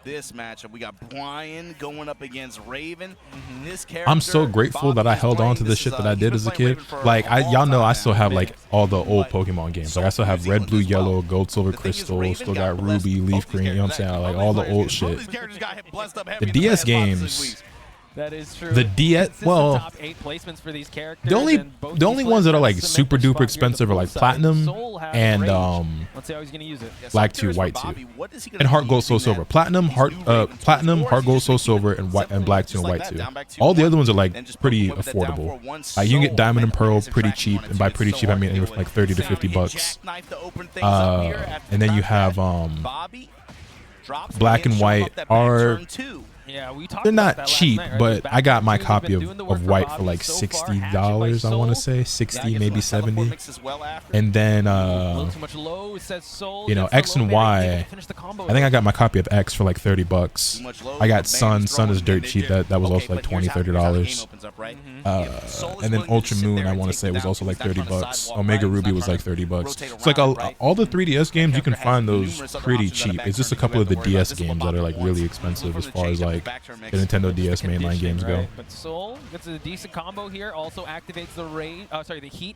This matchup, we got Brian going up against Raven. This character, I'm so grateful that I held on to the shit that I did as a kid. Like, y'all know I still have like all the old Pokemon games. Like, I still have Red, Blue, Yellow, Gold, Silver, Crystal. Still got Ruby, Leaf Green. You know what I'm saying? Like all the old shit. The DS games. That is true. The DS, This is well, the top 8 placements for these characters, the only and both ones these that are players like have a super symmetric duper spot here expensive at are the like pool side. Platinum Soul has and Rage. Let's see how he's gonna use it. Black 2, White 2. And Heart Gold Soul Silver. Platinum, Heart Gold Soul Silver, and Black 2 and White 2. All the other ones are like pretty affordable. Like you can get Diamond and Pearl pretty cheap, and by pretty cheap I mean anywhere from like $30 to $50. And then you have Black and White are. Yeah, we talked They're about not that last cheap, night, right? but Back I got in my June, we've copy been doing the work of for White Bobby for like so far. $60, I want to say 60, maybe 70. And then too much low. It says Soul, you know, gets the X low and man, Y. can't finish the combo. I think I got my copy of X for like $30. I got Sun. Sun is dirt cheap. That was also like $20, $30. And then Ultra Moon, I want to say was also like $30. Omega Ruby was like $30. It's like all the 3DS games you can find those pretty cheap. It's just a couple of the DS games that are like really expensive as far as like the Nintendo DS mainline games go. Right, but Soul gets a decent combo here. Also activates the heat.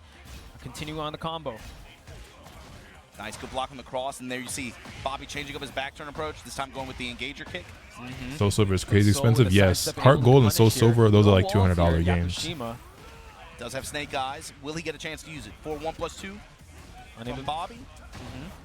Continue on the combo. Nice, good block on the cross, and there you see Bobby changing up his back turn approach. This time going with the engager kick. Soul Silver is crazy Soul with expensive. a Yes, sidestep Heart able to Gold and Soul punish here. Silver, those are like Low wall $200 here, games. Yakushima Does have snake eyes. Will he get a chance to use it? 4-1+2 from Bobby.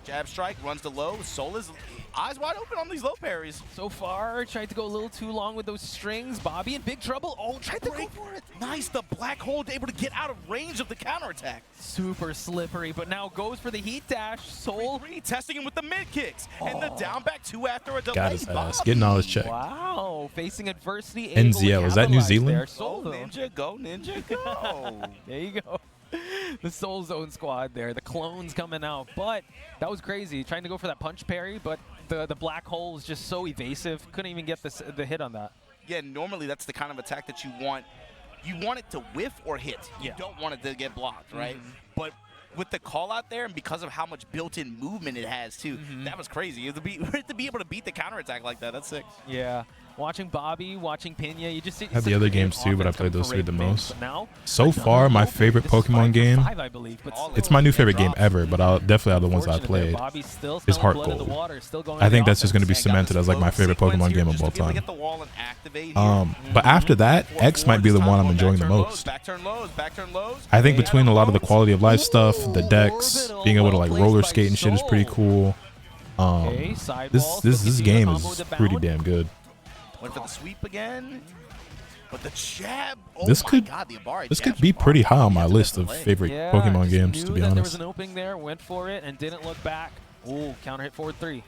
Jab strike, runs to low. Soul is eyes wide open on these low parries. So far, tried to go a little too long with those strings. Bobby in big trouble. Oh, tried to go for it. Nice, the black hole able to get out of range of the counterattack. Super slippery, but now goes for the heat dash. Soul Testing him with the mid kicks. And the down back 2 after a delay. Got his ass. Getting all his check. Wow, facing adversity. NZL, is that New Zealand? Go Ninja, go Ninja, go. There you go. The Soul Zone squad there. The clones coming out. But that was crazy. Trying to go for that punch parry, but the black hole was just so evasive. Couldn't even get the hit on that. Yeah, normally that's the kind of attack that you want. You want it to whiff or hit. You don't want it to get blocked, right? But with the call out there, and because of how much built-in movement it has too, that was crazy. To be able to beat the counterattack like that, that's sick. Yeah. Watching Bobby, watching Pena, you just see. I had the other games too, but I played those three the most. Now, so far, my favorite Pokemon game, I believe, but it's my new favorite game ever, but I'll definitely out of the ones I played, is Heart Gold. I think that's just going to be cemented as like my favorite Pokemon game of all time. But after that, X might be the one I'm enjoying the most. I think between a lot of the quality of life stuff, the decks, being able to like roller skate and shit is pretty cool. This game is pretty damn good. Went for the sweep again, but the jab. Oh this my could God, the Abari this could be pretty high on my list of favorite Pokemon games, to be honest. There was an opening there, went for it, and didn't look back. Ooh, counter hit forward 3.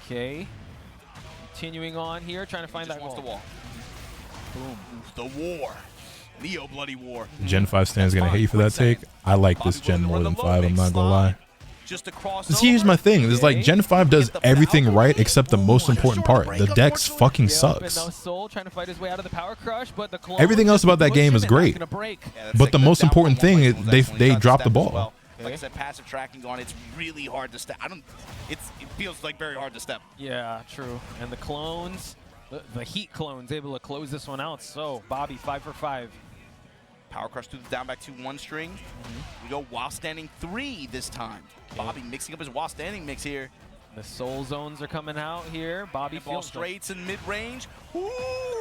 Okay, continuing on here, trying to find that wall. Boom, the war, Neo Bloody War. Gen 5 stands gonna hate you for that take. I like this Gen more than 5. I'm not gonna lie. See, here's my thing. It's like Gen 5 does everything right except the most important part. The dex fucking sucks. Everything else about that game is great, but the most important thing is they dropped the ball. Like I said, passive tracking on it's really hard to step. It feels like very hard to step. Yeah, true. And the clones, the heat clones, able to close this one out. So Bobby 5 for 5. Power crush through the down back 2-1 string. We go while standing 3 this time. Bobby mixing up his while standing mix here. The soul zones are coming out here. Bobby ball straights in mid range. Ooh,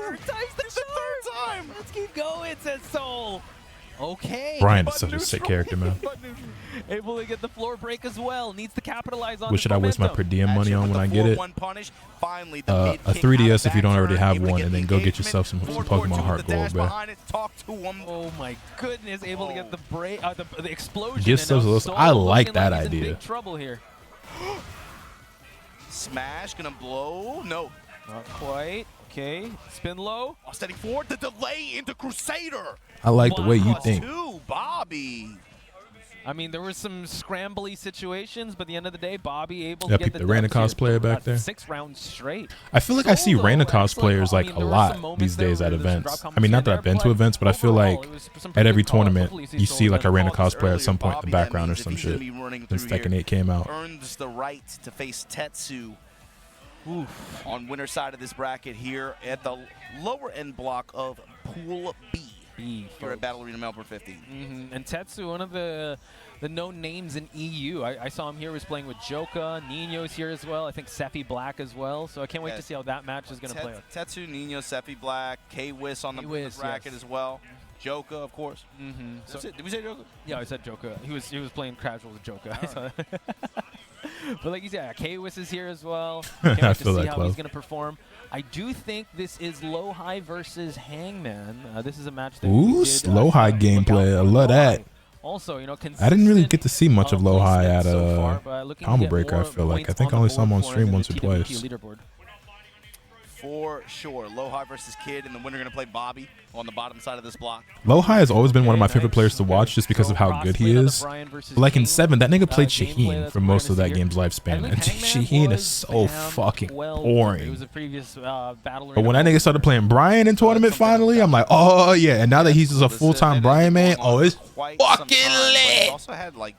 the third time. Let's keep going, says Soul. Okay. Bryans is such a sick character, man. Able to get the floor break as well. Needs to capitalize on. What should I waste my per diem money on when I get it? A 3DS if you don't already have one, and then go get yourself some Pokemon Heart Gold, bro. Oh my goodness! Able to get the break, the explosion. Get those. I like that idea. Big trouble here. Smash gonna blow. No, not quite. Okay, spin low. Steady forward. The delay into Crusader. I like the way you think. Bobby. I mean, there were some scrambly situations, but at the end of the day, Bobby able to get the Reina cosplayer back there. 6 rounds straight. I feel like I see Reina cosplayers like a lot these days at events. I mean, not that I've been to events, but I feel like at every tournament you see like a Reina cosplayer at some point in the background or some shit. Since Tekken 8 came out. Earns the right to face Tetsu. On winner side of this bracket here at the lower end block of Pool B. Here at Battle Arena Melbourne 15. And Tetsu, one of the known names in EU. I saw him here, was playing with Joka. Nino's here as well. I think Sephi Black as well. So I can't wait to see how that match is going to play out. Tetsu, Nino, Sephi Black, K-Wiss on the bracket as well. Joka, of course. So, did we say Joka? Yeah, I said Joka. He was playing casual with Joka. Right. But like you said, K-Wiss is here as well. Can't wait to see how he's going to perform. I do think this is Low High versus Hangman. This is a match that Low High gameplay. I love that. Also, you know, I didn't really get to see much of Low High at Combo Breaker. I feel like I think I only saw him on stream once or twice. For sure, Low High versus Kid, and the winner going to play Bobby on the bottom side of this block. Low High has always been one of my favorite players to watch just because of how good he is. But like in 7, that nigga played Shaheen for most of that game's lifespan, and Shaheen is so fucking boring. But when that nigga started playing Bryan in tournament finally, I'm like, oh yeah. And now that he's just a full-time Bryan man, oh, it's fucking lit. Also had, like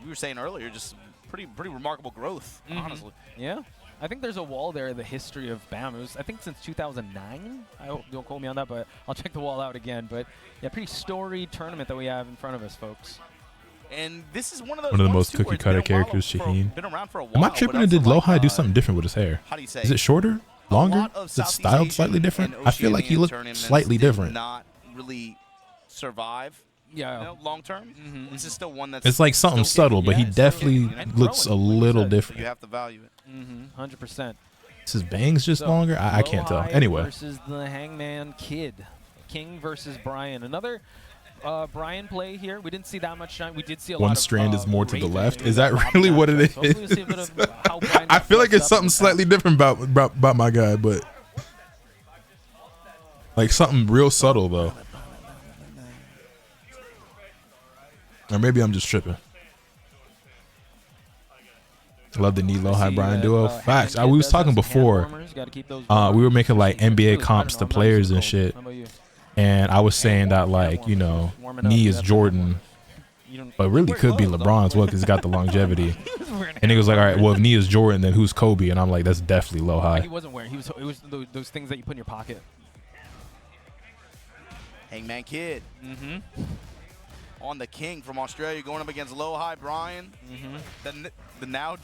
we were saying earlier, just pretty remarkable growth, honestly. Yeah. I think there's a wall there in the history of BAM. It was, I think, since 2009. I hope don't quote me on that, but I'll check the wall out again. But yeah, pretty storied tournament that we have in front of us, folks. And this is one of the most cookie cutter characters, Shaheen. Am I tripping, or did Low High do something different with his hair? How do you say? Is it shorter? longer? lot of Is it Southeast styled Asian slightly different? and I feel like he Oceanian looked tournaments slightly did different. Not really survive. Yeah. Long term. This is still one that's. It's like something still subtle, but he yeah, it's definitely still- and looks a growing, like you little said. different. You have to value it. 100%. Is his bangs just So, longer? I can't tell. Low-High Anyway, versus the Hangman Kid. King versus Bryan. Another Bryan play here. We didn't see that much shine. We did see a lot one of, strand is more to the Raven left. maybe Is that lob really what it matchups. Hopefully we'll is? see a bit of how Bryan I got feel like flexed it's up something in the slightly different about my guy, but like something real subtle though. Or maybe I'm just tripping. Love the knee low high Bryan duo. Facts. We was talking before. We were making like NBA comps to players and shit. And I was saying that like, you know, knee is Jordan, but really could be LeBron as well because he's got the longevity. And he was like, all right, well, if knee is Jordan, then who's Kobe? And I'm like, that's definitely low high. He wasn't wearing. It was those things that you put in your pocket. Hangman Kid. On the King from Australia, going up against Low High Bryan. The now,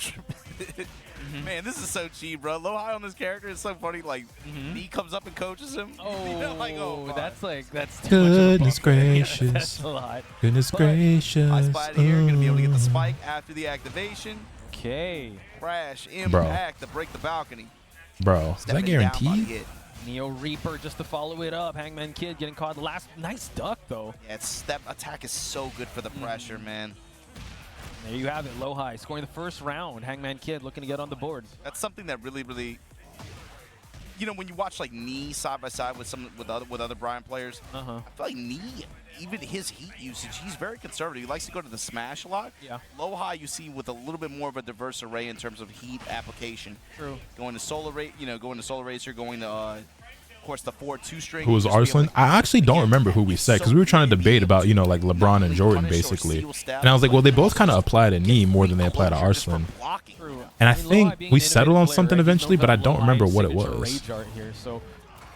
man, this is so cheap, bro. Low High on this character is so funny. Like, he comes up and coaches him. Oh, You know, like, oh, that's too Goodness much of a gracious. That's a lot. Goodness But- gracious. High spot here, gonna be able to get the spike after the activation. Okay. Crash, impact to break the balcony. Bro, is that Stepping down, body guaranteed? hit. Neo Reaper just to follow it up. Hangman Kid getting caught. The last nice duck though. Yeah, step attack is so good for the pressure, man. There you have it. Low High scoring the first round. Hangman Kid looking to get on the board. That's something that really, you know, when you watch like Knee side by side with other Bryan players, I feel like Knee, even his heat usage, he's very conservative. He likes to go to the smash a lot. Yeah. Low High, you see with a little bit more of a diverse array in terms of heat application. True. Going to Solar Racer, going to of course the 4-2 string. Who was Arslan? I actually don't remember who we said because we were trying to debate about, you know, like LeBron and Jordan basically. And I was like, well, they both kind of apply to knee more than they apply to Arslan. And I think we settled on something eventually, but I don't remember what it was. Rage art here, so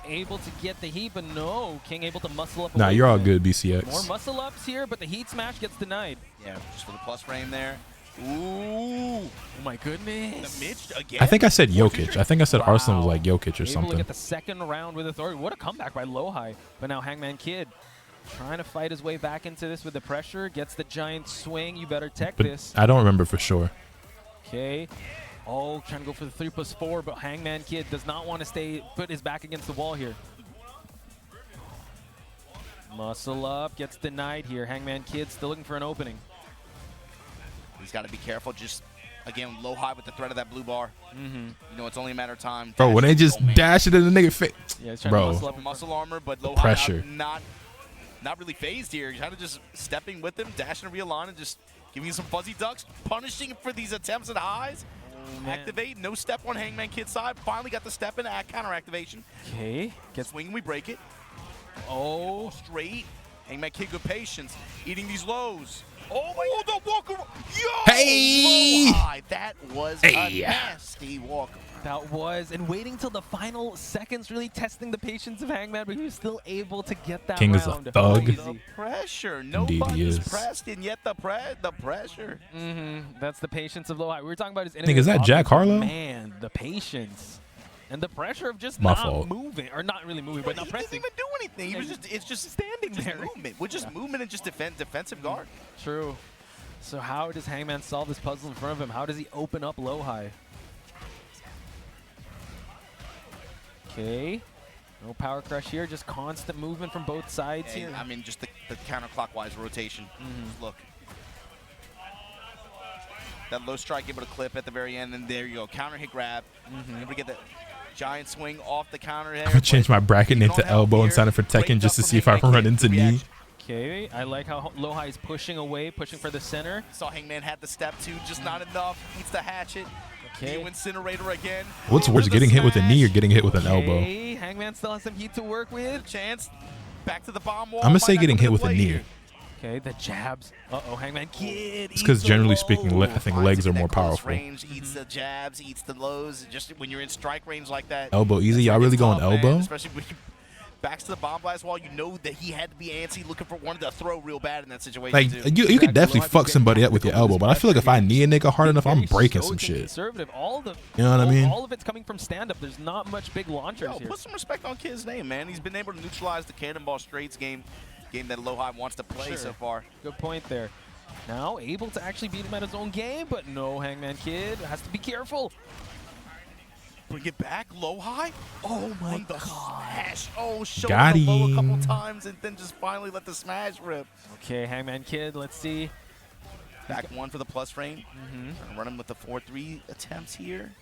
able to get the heat, but no, King able to muscle up. Nah, away you're all from it. good, BCX. More muscle ups here, but the heat smash gets denied. Yeah, just for the plus frame there. Ooh. Oh my goodness. The Mitch again. I think I said Jokic. I think I said Arslan was like Jokic or Able to something. get the second round with authority. What a comeback by Low High. But now Hangman Kid trying to fight his way back into this with the pressure. Gets the giant swing. You better tech But this. I don't remember for sure. Okay. Oh, trying to go for the 3+4, but Hangman Kid does not want to put his back against the wall here. Muscle up, gets denied here. Hangman Kid still looking for an opening. He's got to be careful. Just, again, Low High with the threat of that blue bar. You know, it's only a matter of time. Bro, when they just dash it in the nigga face. Yeah, he's trying Bro. to muscle up. Muscle armor, but Low Pressure. High not really phased here. He's kind of just stepping with him, dashing a real line, and just giving you some fuzzy ducks, punishing him for these attempts at highs. man. Activate, no step on Hangman Kid's side. Finally got the step in at counter activation. Okay. Gets Swing, we break it. oh. Straight. Hangman Kid, good patience. Eating these lows. Oh my God, the walk around. Yo! Hey! Low High. That was a nasty walk around. That was, and waiting till the final seconds, really testing the patience of Hangman, but he was still able to get that King is a round. thug. Crazy. The pressure. No Indeed he buttons is. pressed, and yet the pressure. That's the patience of Low High. We were talking about his Nigga, is that Jack Harlow? Man, the patience. And the pressure of just My not fault. moving, or not really moving, but not He pressing. didn't even do anything. He was it's just standing just there. movement. We're just movement and just defensive guard. True. So how does Hangman solve this puzzle in front of him? How does he open up Low High? Okay. No power crush here, just constant movement from both sides And, here. I mean, just the counterclockwise rotation. Just look. That low strike able to clip at the very end, and there you go. Counter hit grab. Able to get the giant swing off the counter there. I'm gonna change my bracket name Don't to help elbow and here. sign it for Tekken Break just to up see if from I run Hangman into Kid. knee. Reaction. Okay, I like how Low High is pushing away, pushing for the center. Saw Hangman had the step two, just not enough. Eats the hatchet. Okay. New Incinerator again. What's worse, Into the getting hit with a knee or smash. getting hit with an elbow? Okay, Hangman still has some heat to work with. Chance. Back to the bomb wall. I'm gonna say Might not getting come hit into with a play knee. here. Okay, the jabs. Uh-oh, Hangman Kid. It's because Eats the generally speaking, low. I think Finds legs it are in more that close powerful. Range, eats the jabs, eats the lows. Just when you're in strike range like that. Elbow easy. that's Y'all when it really gets going tough, man, elbow? Especially when you backs to the bomb blast wall. You know that he had to be antsy, looking for one to throw real bad in that situation. Like too. you could definitely fuck somebody up with your elbow, but I feel like if I knee a nigga hard enough, I'm breaking some shit. Conservative. All the, you know what I mean? All of it's coming from stand-up. There's not much big launchers here. Put some respect on Kid's name, man. He's been able to neutralize the Cannonball Straights game that Lohai wants to play so far. Good point there. Now able to actually beat him at his own game, but no, Hangman Kid has to be careful. Bring it back, Lohai. Oh my god. Smash. Oh, show Got him the low a couple him. times and then just finally let the smash rip. Okay, Hangman Kid, let's see. Back one for the plus frame. Run him with the 4-3 attempts here.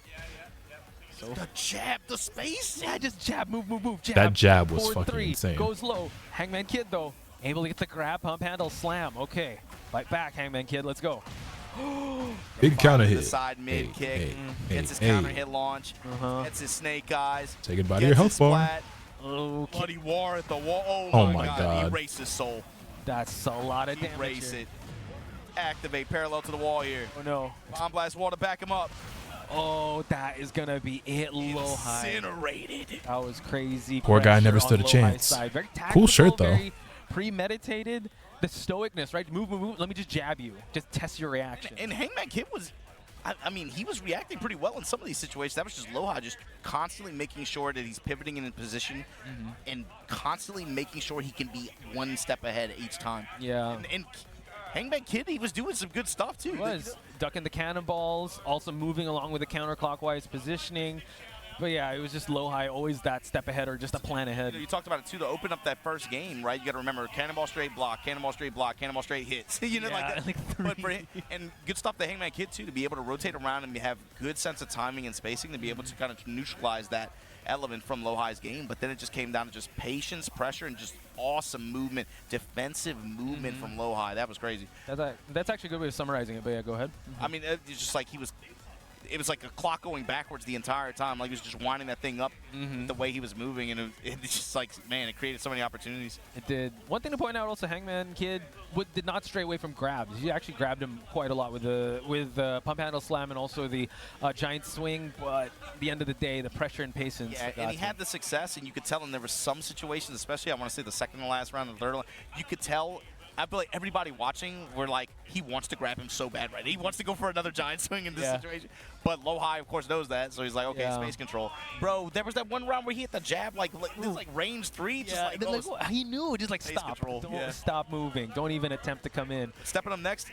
So the jab, the space. Yeah, just jab, move, jab. That jab was 4-3, fucking insane. Goes low. Hangman Kid, though, able to get the grab, pump handle, slam. Okay, fight back, Hangman Kid, let's go. Big counter The hit. side mid kick. Hey, Gets his hey. counter hit launch. Gets his snake eyes. Say goodbye to your health bar. Okay. Bloody war at the wall. Oh my god. Erase his soul. That's a lot of damage. Erase here. it. Activate parallel to the wall here. Oh no. Bomb blast wall to back him up. Oh, that is gonna be it, Lohai. Incinerated. That was crazy. Poor guy never pressure stood on a Lohai's chance. side. Very Cool shirt, tactical, though. very premeditated. The stoicness, right? Move. Let me just jab you. Just test your reaction. And Hangman Kid was, I mean, he was reacting pretty well in some of these situations. That was just Lohai just constantly making sure that he's pivoting in position and constantly making sure he can be one step ahead each time. Yeah. And Hangman Kid, he was doing some good stuff too. He was ducking the cannonballs, also moving along with the counterclockwise positioning. But yeah, it was just Lohai, always that step ahead or just a plan ahead. You talked about it too, to open up that first game, right? You got to remember cannonball straight block, cannonball straight block, cannonball straight hits. You know, Yeah, like that. like But for him, and good stuff to Hangman Kid too, to be able to rotate around and have good sense of timing and spacing, to be able to kind of neutralize that element from Lohai's game. But then it just came down to just patience, pressure, and just awesome movement, defensive movement from Lohai. That was crazy. That's actually a good way of summarizing it, but yeah, go ahead. I mean, it's just like it was like a clock going backwards the entire time. Like he was just winding that thing up the way he was moving, and it's just like, man, it created so many opportunities. It did. One thing to point out also, Hangman Kid did not stray away from grabs. He actually grabbed him quite a lot with the pump handle slam and also the giant swing, but at the end of the day, the pressure and patience. Yeah, and he had the success, and you could tell, and there were some situations, especially I want to say the second to last round and the third one, you could tell, I feel like everybody watching were like, he wants to grab him so bad, right? He wants to go for another giant swing in this situation. But Lohai, of course, knows that, so he's like, okay, space control. Bro, there was that one round where he hit the jab, like this like range 3, just like, he knew, just like, stop. Don't stop moving. Don't even attempt to come in. Stepping up next,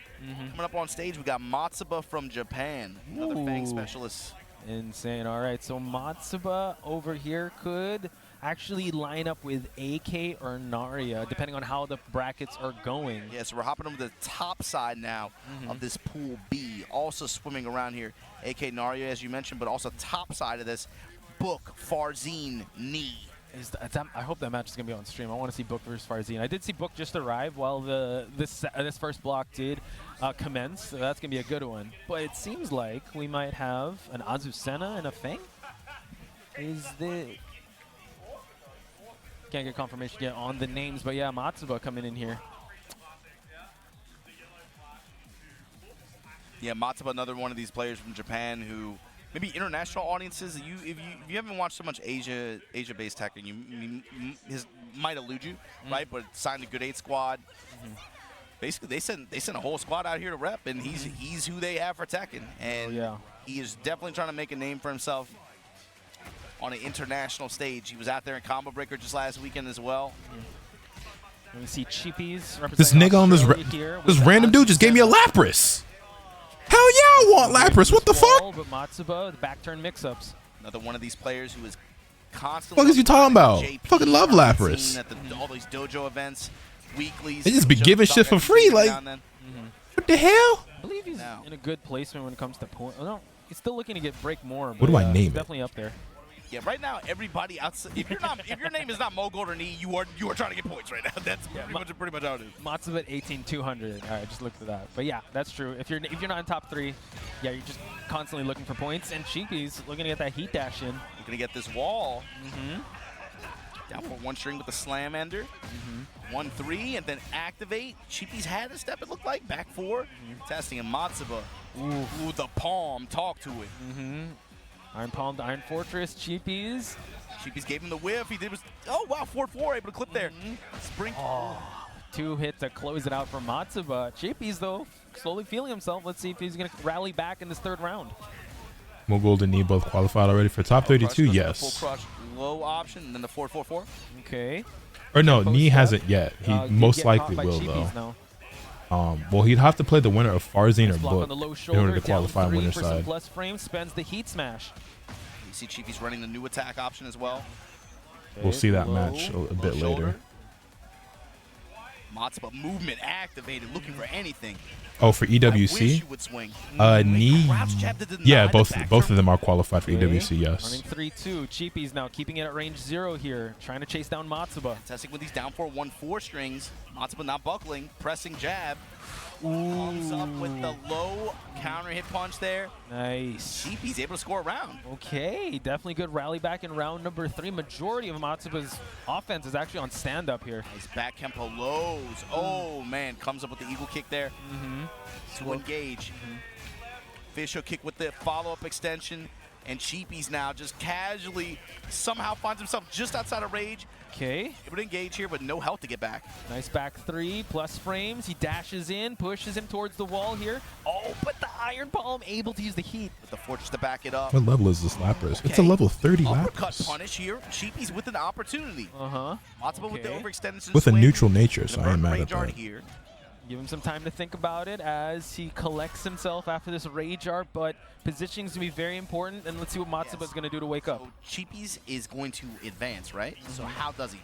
coming up on stage, we got Matsuba from Japan, another Fang specialist. Insane. All right, so Matsuba over here could actually line up with AK or Narya, depending on how the brackets are going. Yeah, so we're hopping over the top side now of this Pool B. Also swimming around here, AK Narya, as you mentioned, but also top side of this, Book, Farzine, Knee. I hope that match is going to be on stream. I want to see Book versus Farzine. I did see Book just arrive while this first block did commence, so that's going to be a good one. But it seems like we might have an Azucena and a Fang. Can't get confirmation yet on the names, but yeah, Matsuba coming in here. Yeah, Matsuba, another one of these players from Japan who maybe international audiences, if you haven't watched so much Asia-based Tekken, his might elude you, right? But signed a good 8 squad. Basically, they sent a whole squad out here to rep, and he's who they have for Tekken, and he is definitely trying to make a name for himself on an international stage. He was out there in Combo Breaker just last weekend as well. We see Cheapies. This nigga on this random dude just gave me a Lapras. Hell yeah, I want Lapras. What the fuck? But Matsuba, the back turn mix-ups. Another one of these players who is constantly. What is you talking about? Fucking love Lapras. At all these dojo events, weeklies. They just be giving shit for free. Like, what the hell? I believe he's in a good placement when it comes to point. Oh, no, he's still looking to break more. What do I name it? Definitely up there. Yeah, right now everybody outside. If your name is not Mogold or Knee, you are trying to get points right now. That's pretty much how it is. Matsuba 18,200. All right, just looked at that. But yeah, that's true. If you're not in top 3, yeah, you're just constantly looking for points. And Cheapy's looking to get that heat dash in. Looking to get this wall. Down for one string with the slam ender. 1-3 and then activate. Cheapy's had a step. It looked like back 4. Testing and Matsuba. Ooh, the palm. Talk to it. Iron Palm to Iron Fortress, Cheapies. Cheapies gave him the whiff. He did was, oh wow, 4-4, able to clip there. Spring. Oh, 2 hit to close it out for Matsuba. Cheapies, though, slowly feeling himself. Let's see if he's going to rally back in this 3rd round. Mo Golden Knee both qualified already for top 32. Yes. Full crush, low option, and then the 4-4-4. Okay. Or no, Knee hasn't yet. He most likely will though. Well, he'd have to play the winner of Farzine or Book in order to qualify on winner's side. Plus frame spends the heat smash. You see Cheapies running the new attack option as well. We'll see that match a bit later. Matsuba movement activated, looking for anything. Oh, for EWC? Knee. Yeah, both of them are qualified for EWC. Yes. Running 3-2. Cheapies now keeping it at range 0 here, trying to chase down Matsuba. Testing with these down 4-1-4 strings. Matsuba not buckling, pressing jab. Comes up with the low counter hit punch there. Nice. Cheapies able to score a round. Okay, definitely good rally back in round number 3. Majority of Matsuba's offense is actually on stand up here. Nice back Kempo lows. Oh man, comes up with the eagle kick there to engage. Fish hook kick with the follow-up extension. And Cheapies now just casually somehow finds himself just outside of rage. Okay. Able to engage here, but no health to get back. Nice back 3 plus frames. He dashes in, pushes him towards the wall here. Oh, but the Iron Palm able to use the heat. With the Fortress to back it up. What level is this Lapras? Okay. It's a level 30 Uppercut Lapras. punish here. Cheapies with an opportunity. Matsuba with the overextended with swing. a neutral nature, so I ain't mad at that. Here. Give him some time to think about it as he collects himself after this Rage Art, but positioning is going to be very important, and let's see what Matsuba is going to do to wake up. So Cheapies is going to advance, right? So how does he?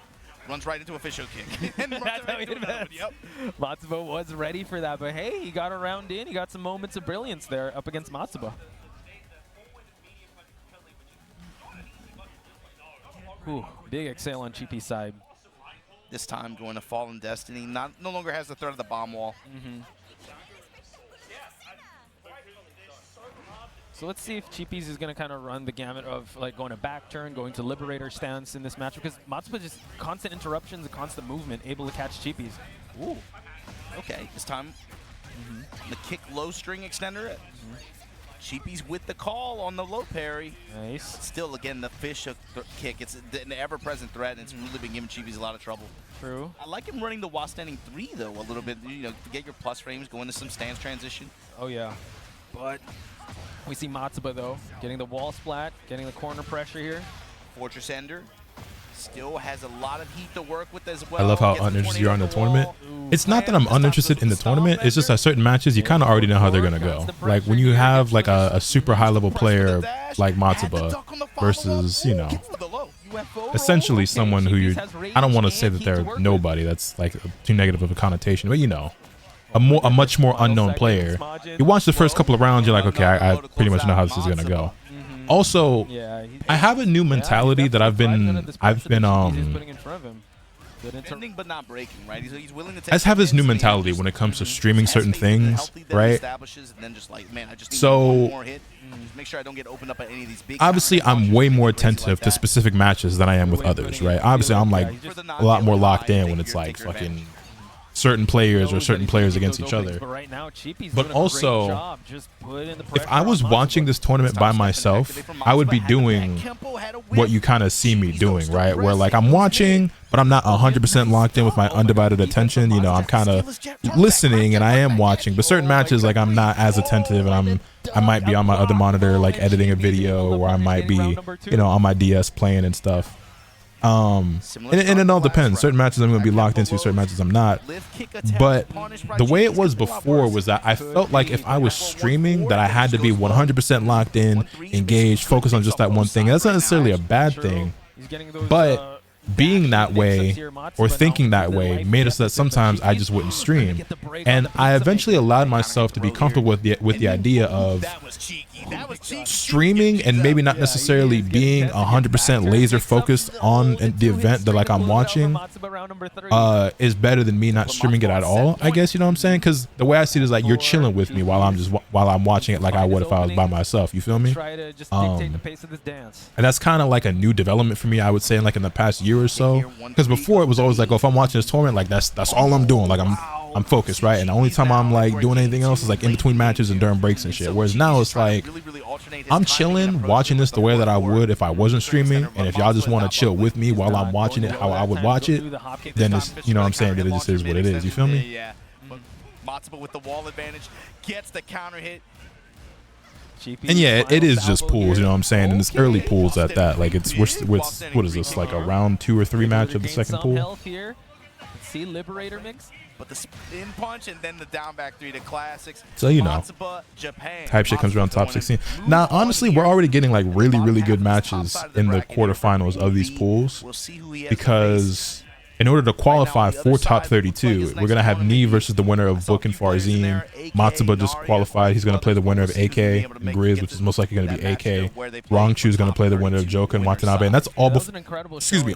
Runs right into a fish hook kick. And runs right into another one. Yep. Matsuba was ready for that, but hey, he got a round in. He got some moments of brilliance there up against Matsuba. Ooh, big exhale on Cheapy's side. This time going to Fallen Destiny. No longer has the threat of the bomb wall. So let's see if Cheapies is going to kind of run the gamut of like going to back turn, going to Liberator stance in this match, because Matsuba just constant interruptions and constant movement, able to catch Cheapies. Ooh. Okay, this time the kick low string extender. Cheapies with the call on the low parry. Nice. Still, again, the fish hook kick. It's an ever-present threat, and it's really been giving Cheapies a lot of trouble. True. I like him running the while standing 3, though, a little bit. You know, to get your plus frames, go into some stance transition. Oh, yeah. But we see Matsuba, though, getting the wall splat, getting the corner pressure here. Fortress Ender. Still has a lot of heat to work with as well. I love how uninterested you are in the tournament. It's not that I'm uninterested in the tournament. It's just that certain matches, you kind of already know how they're going to go. Like when you have like a super high level player like Matsuba versus, you know, essentially someone who I don't want to say that they're nobody. That's like too negative of a connotation, but you know, a much more unknown player. You watch the first couple of rounds, you're like, okay, I pretty much know how this is going to go. Also, I have a new mentality that I've been bending but not breaking, right? He's willing to take I just have this new mentality when it comes to streaming certain things, right? So make sure I don't get opened up at any of these big obviously I'm way more attentive to specific matches than I am with others, right? Obviously I'm like a lot more locked in when it's like fucking certain players or certain players against each other. But also, if I was watching this tournament by myself, I would be doing what you kind of see me doing, right? Where like I'm watching, but I'm not 100% locked in with my undivided attention. You know, I'm kind of listening and I am watching, but certain matches like I'm not as attentive, and I might be on my other monitor like editing a video, or I might be, you know, on my DS playing and stuff. And it all depends. Certain matches I'm going to be locked into, certain matches I'm not. But the way it was before was that I felt like if I was streaming, that I had to be 100% locked in, engaged, focused on just that one thing. That's not necessarily a bad thing, but being that way or thinking that way made it so that sometimes I just wouldn't stream. And I eventually allowed myself to be comfortable with the idea of streaming and maybe not necessarily being 100% laser focused on the event that like I'm watching is better than me not streaming it at all, I guess. You know what I'm saying? Because the way I see it is like you're chilling with me while I'm watching it like I would if I was by myself. You feel me? And that's kind of like a new development for me, I would say, like in the past year or so. Because before it was always like, oh, if I'm watching this tournament, like that's all I'm doing. Like I'm I'm focused, right? And the only time I'm like doing anything else is like in between matches and during breaks and shit. Whereas now it's like I'm chilling, watching this the way that I would if I wasn't streaming. And if y'all just want to chill with me while I'm watching it how I would watch it, then it's, you know what I'm saying, that it just is what it is. You feel me? Yeah. Matsuba with the wall advantage gets the counter hit. And yeah, it is just pools, you know what I'm saying? And it's early pools at that. Like it's what is this, like a round 2 or 3 match of the second pool? See Liberator mix. But the spin punch and then the down back 3 to classics. So you know, Japan. type shit comes around top 16. Now, honestly, we're already getting like really good matches in the quarterfinals of these pools because in order to qualify for top 32, we're gonna have Knee versus the winner of Book and Farzine. Matsuba just qualified. He's gonna play the winner of AK and Grizz, which is most likely gonna be AK. Rongchu is gonna play the winner of Joka and Watanabe, and that's all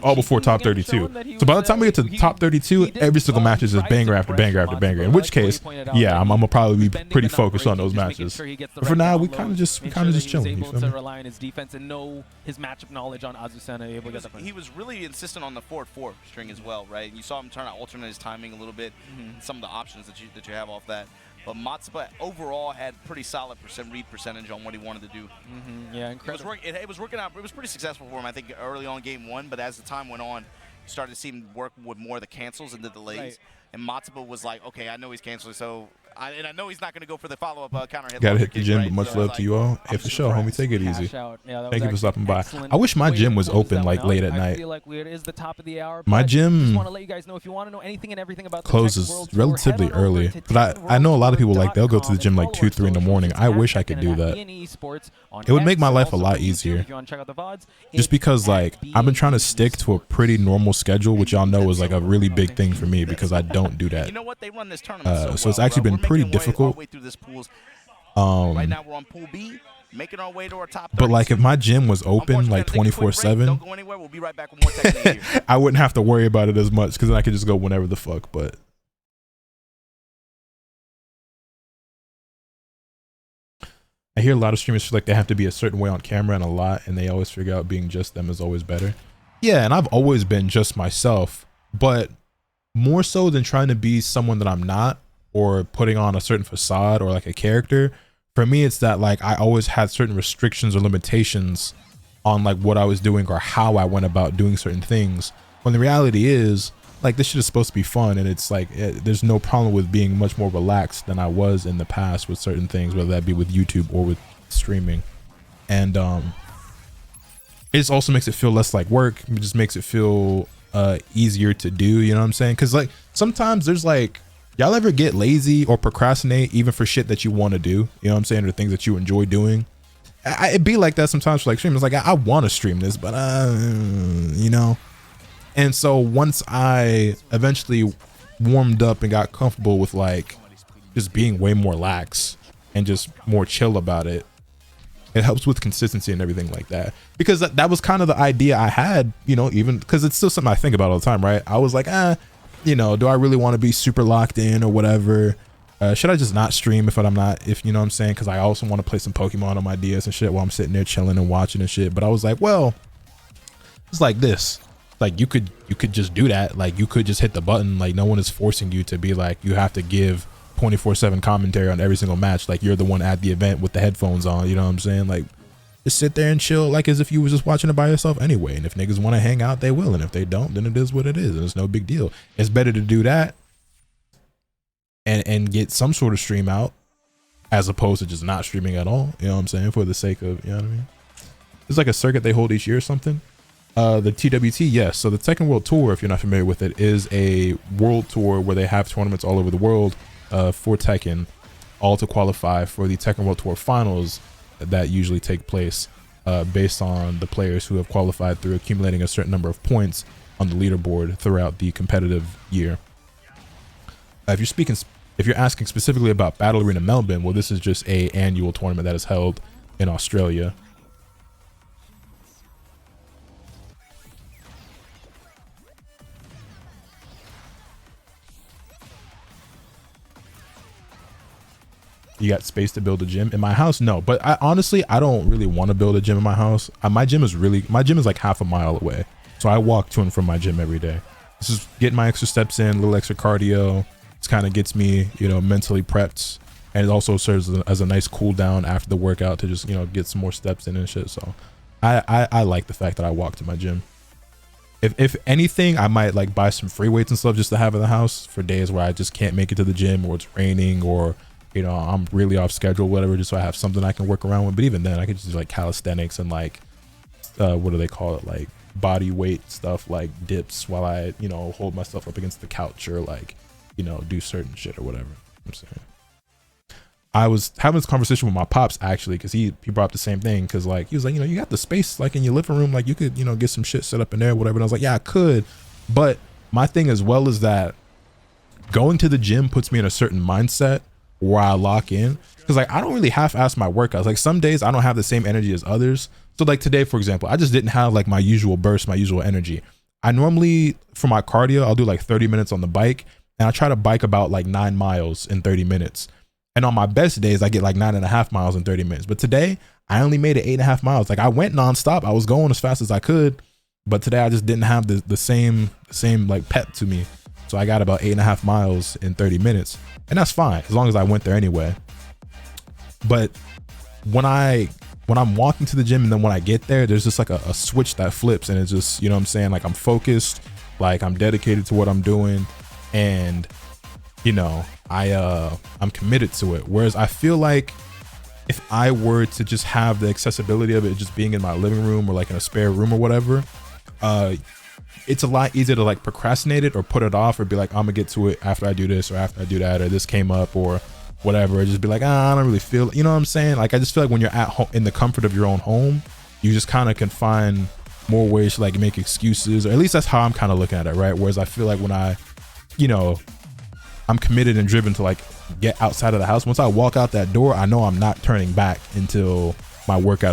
all before top 32. So by the time we get to the top 32, every single match is just banger after banger after banger. In which case, yeah, I'm gonna probably be pretty focused on those matches. But for now, we kind of just chilling. You feel me? Rely on his defense and know his matchup knowledge on Azucena. He was really insistent on the 4-4 string as well, right? You saw him trying to alternate his timing a little bit. Some of the options that you have off that. But Matsuba overall had pretty solid read percentage on what he wanted to do. Yeah, incredible. It was working out. It was pretty successful for him, I think, early on game 1. But as the time went on, you started to see him work with more of the cancels and the delays. Right. And Matsuba was like, okay, I know he's canceling, so I know he's not going to go for the follow-up counter hit. Gotta hit the gym, but much love to you all. Hey, for sure, homie, take it easy. Thank you for stopping by. I wish my gym was open like late at night. My gym closes relatively early, but I know a lot of people like they'll go to the gym like 2, 3 in the morning. I wish I could do that. It would make my life a lot easier. Just because like I've been trying to stick to a pretty normal schedule, which y'all know is like a really big thing for me because I don't do that. You know what? They run this tournament so it's actually been pretty difficult. Right now we're on pool B, making our way to our top 32. But like if my gym was open like 24/7, don't go anywhere. We'll be right back with more Tekken here. I wouldn't have to worry about it as much because then I could just go whenever the fuck. But I hear a lot of streamers feel like they have to be a certain way on camera and they always figure out being just them is always better. Yeah, and I've always been just myself, but more so than trying to be someone that I'm not or putting on a certain facade or like a character, for me it's that like I always had certain restrictions or limitations on like what I was doing or how I went about doing certain things, when the reality is like this shit is supposed to be fun, and it's like there's no problem with being much more relaxed than I was in the past with certain things, whether that be with YouTube or with streaming. And it just also makes it feel less like work. It just makes it feel easier to do, you know what I'm saying? Because like sometimes there's like, y'all ever get lazy or procrastinate even for shit that you want to do, you know what I'm saying, or things that you enjoy doing? It'd be like that sometimes for like streamers. Like I want to stream this, but you know. And so once I eventually warmed up and got comfortable with like just being way more lax and just more chill about it, it helps with consistency and everything like that. Because that was kind of the idea I had, you know, even because it's still something I think about all the time, right? I was like, you know, do I really want to be super locked in or whatever? Should I just not stream if you know what I'm saying? Because I also want to play some Pokemon on my DS and shit while I'm sitting there chilling and watching and shit. But I was like, well, it's like this. Like you could just do that. Like you could just hit the button. Like no one is forcing you to be like, you have to give 24/7 commentary on every single match. Like you're the one at the event with the headphones on, you know what I'm saying? Like just sit there and chill like as if you were just watching it by yourself anyway. And if niggas want to hang out, they will. And if they don't, then it is what it is. And it's no big deal. It's better to do that and get some sort of stream out as opposed to just not streaming at all. You know what I'm saying? For the sake of, you know what I mean? It's like a circuit they hold each year or something. The TWT, yes. So the Tekken World Tour, if you're not familiar with it, is a world tour where they have tournaments all over the world for Tekken, all to qualify for the Tekken World Tour finals that usually take place based on the players who have qualified through accumulating a certain number of points on the leaderboard throughout the competitive year. If you're asking specifically about Battle Arena Melbourne, well, this is just a annual tournament that is held in Australia. You got space to build a gym in my house? No, but honestly, I don't really want to build a gym in my house. My gym is like half a mile away, so I walk to and from my gym every day. This is getting my extra steps in, a little extra cardio, It kind of gets me, you know, mentally prepped, and it also serves as a nice cool down after the workout to just, you know, get some more steps in and shit. So I like the fact that I walk to my gym. If anything, I might like buy some free weights and stuff just to have in the house for days where I just can't make it to the gym, or it's raining, or, you know, I'm really off schedule, whatever, just so I have something I can work around with. But even then, I could just do like calisthenics and like, what do they call it? Like body weight stuff, like dips while I, you know, hold myself up against the couch, or like, you know, do certain shit or whatever. I'm saying. I was having this conversation with my pops actually, because he brought up the same thing, because like he was like, you know, you got the space like in your living room, like you could, you know, get some shit set up in there, whatever. And I was like, yeah, I could, but my thing as well is that going to the gym puts me in a certain mindset where I lock in, because like I don't really half-ass my workouts. Like some days I don't have the same energy as others. So like today, for example, I just didn't have like my usual burst, my usual energy. I normally, for my cardio, I'll do like 30 minutes on the bike, and I try to bike about like 9 miles in 30 minutes. And on my best days, I get like 9.5 miles in 30 minutes. But today, I only made it 8.5 miles. Like I went nonstop. I was going as fast as I could. But today, I just didn't have the same like pep to me. So I got about 8.5 miles in 30 minutes. And that's fine, as long as I went there anyway. But when I'm walking to the gym, and then when I get there, there's just like a switch that flips. And it's just, you know what I'm saying? Like I'm focused, like I'm dedicated to what I'm doing. And, you know, I'm committed to it. Whereas I feel like if I were to just have the accessibility of it just being in my living room, or like in a spare room or whatever, it's a lot easier to like procrastinate it or put it off, or be like, I'm gonna get to it after I do this, or after I do that, or this came up, or whatever. Or just be like, I don't really feel it. You know what I'm saying? Like I just feel like when you're at home in the comfort of your own home, you just kind of can find more ways to like make excuses, or at least that's how I'm kind of looking at it, right? Whereas I feel like when I, you know, I'm committed and driven to like get outside of the house. Once I walk out that door, I know I'm not turning back until my workout is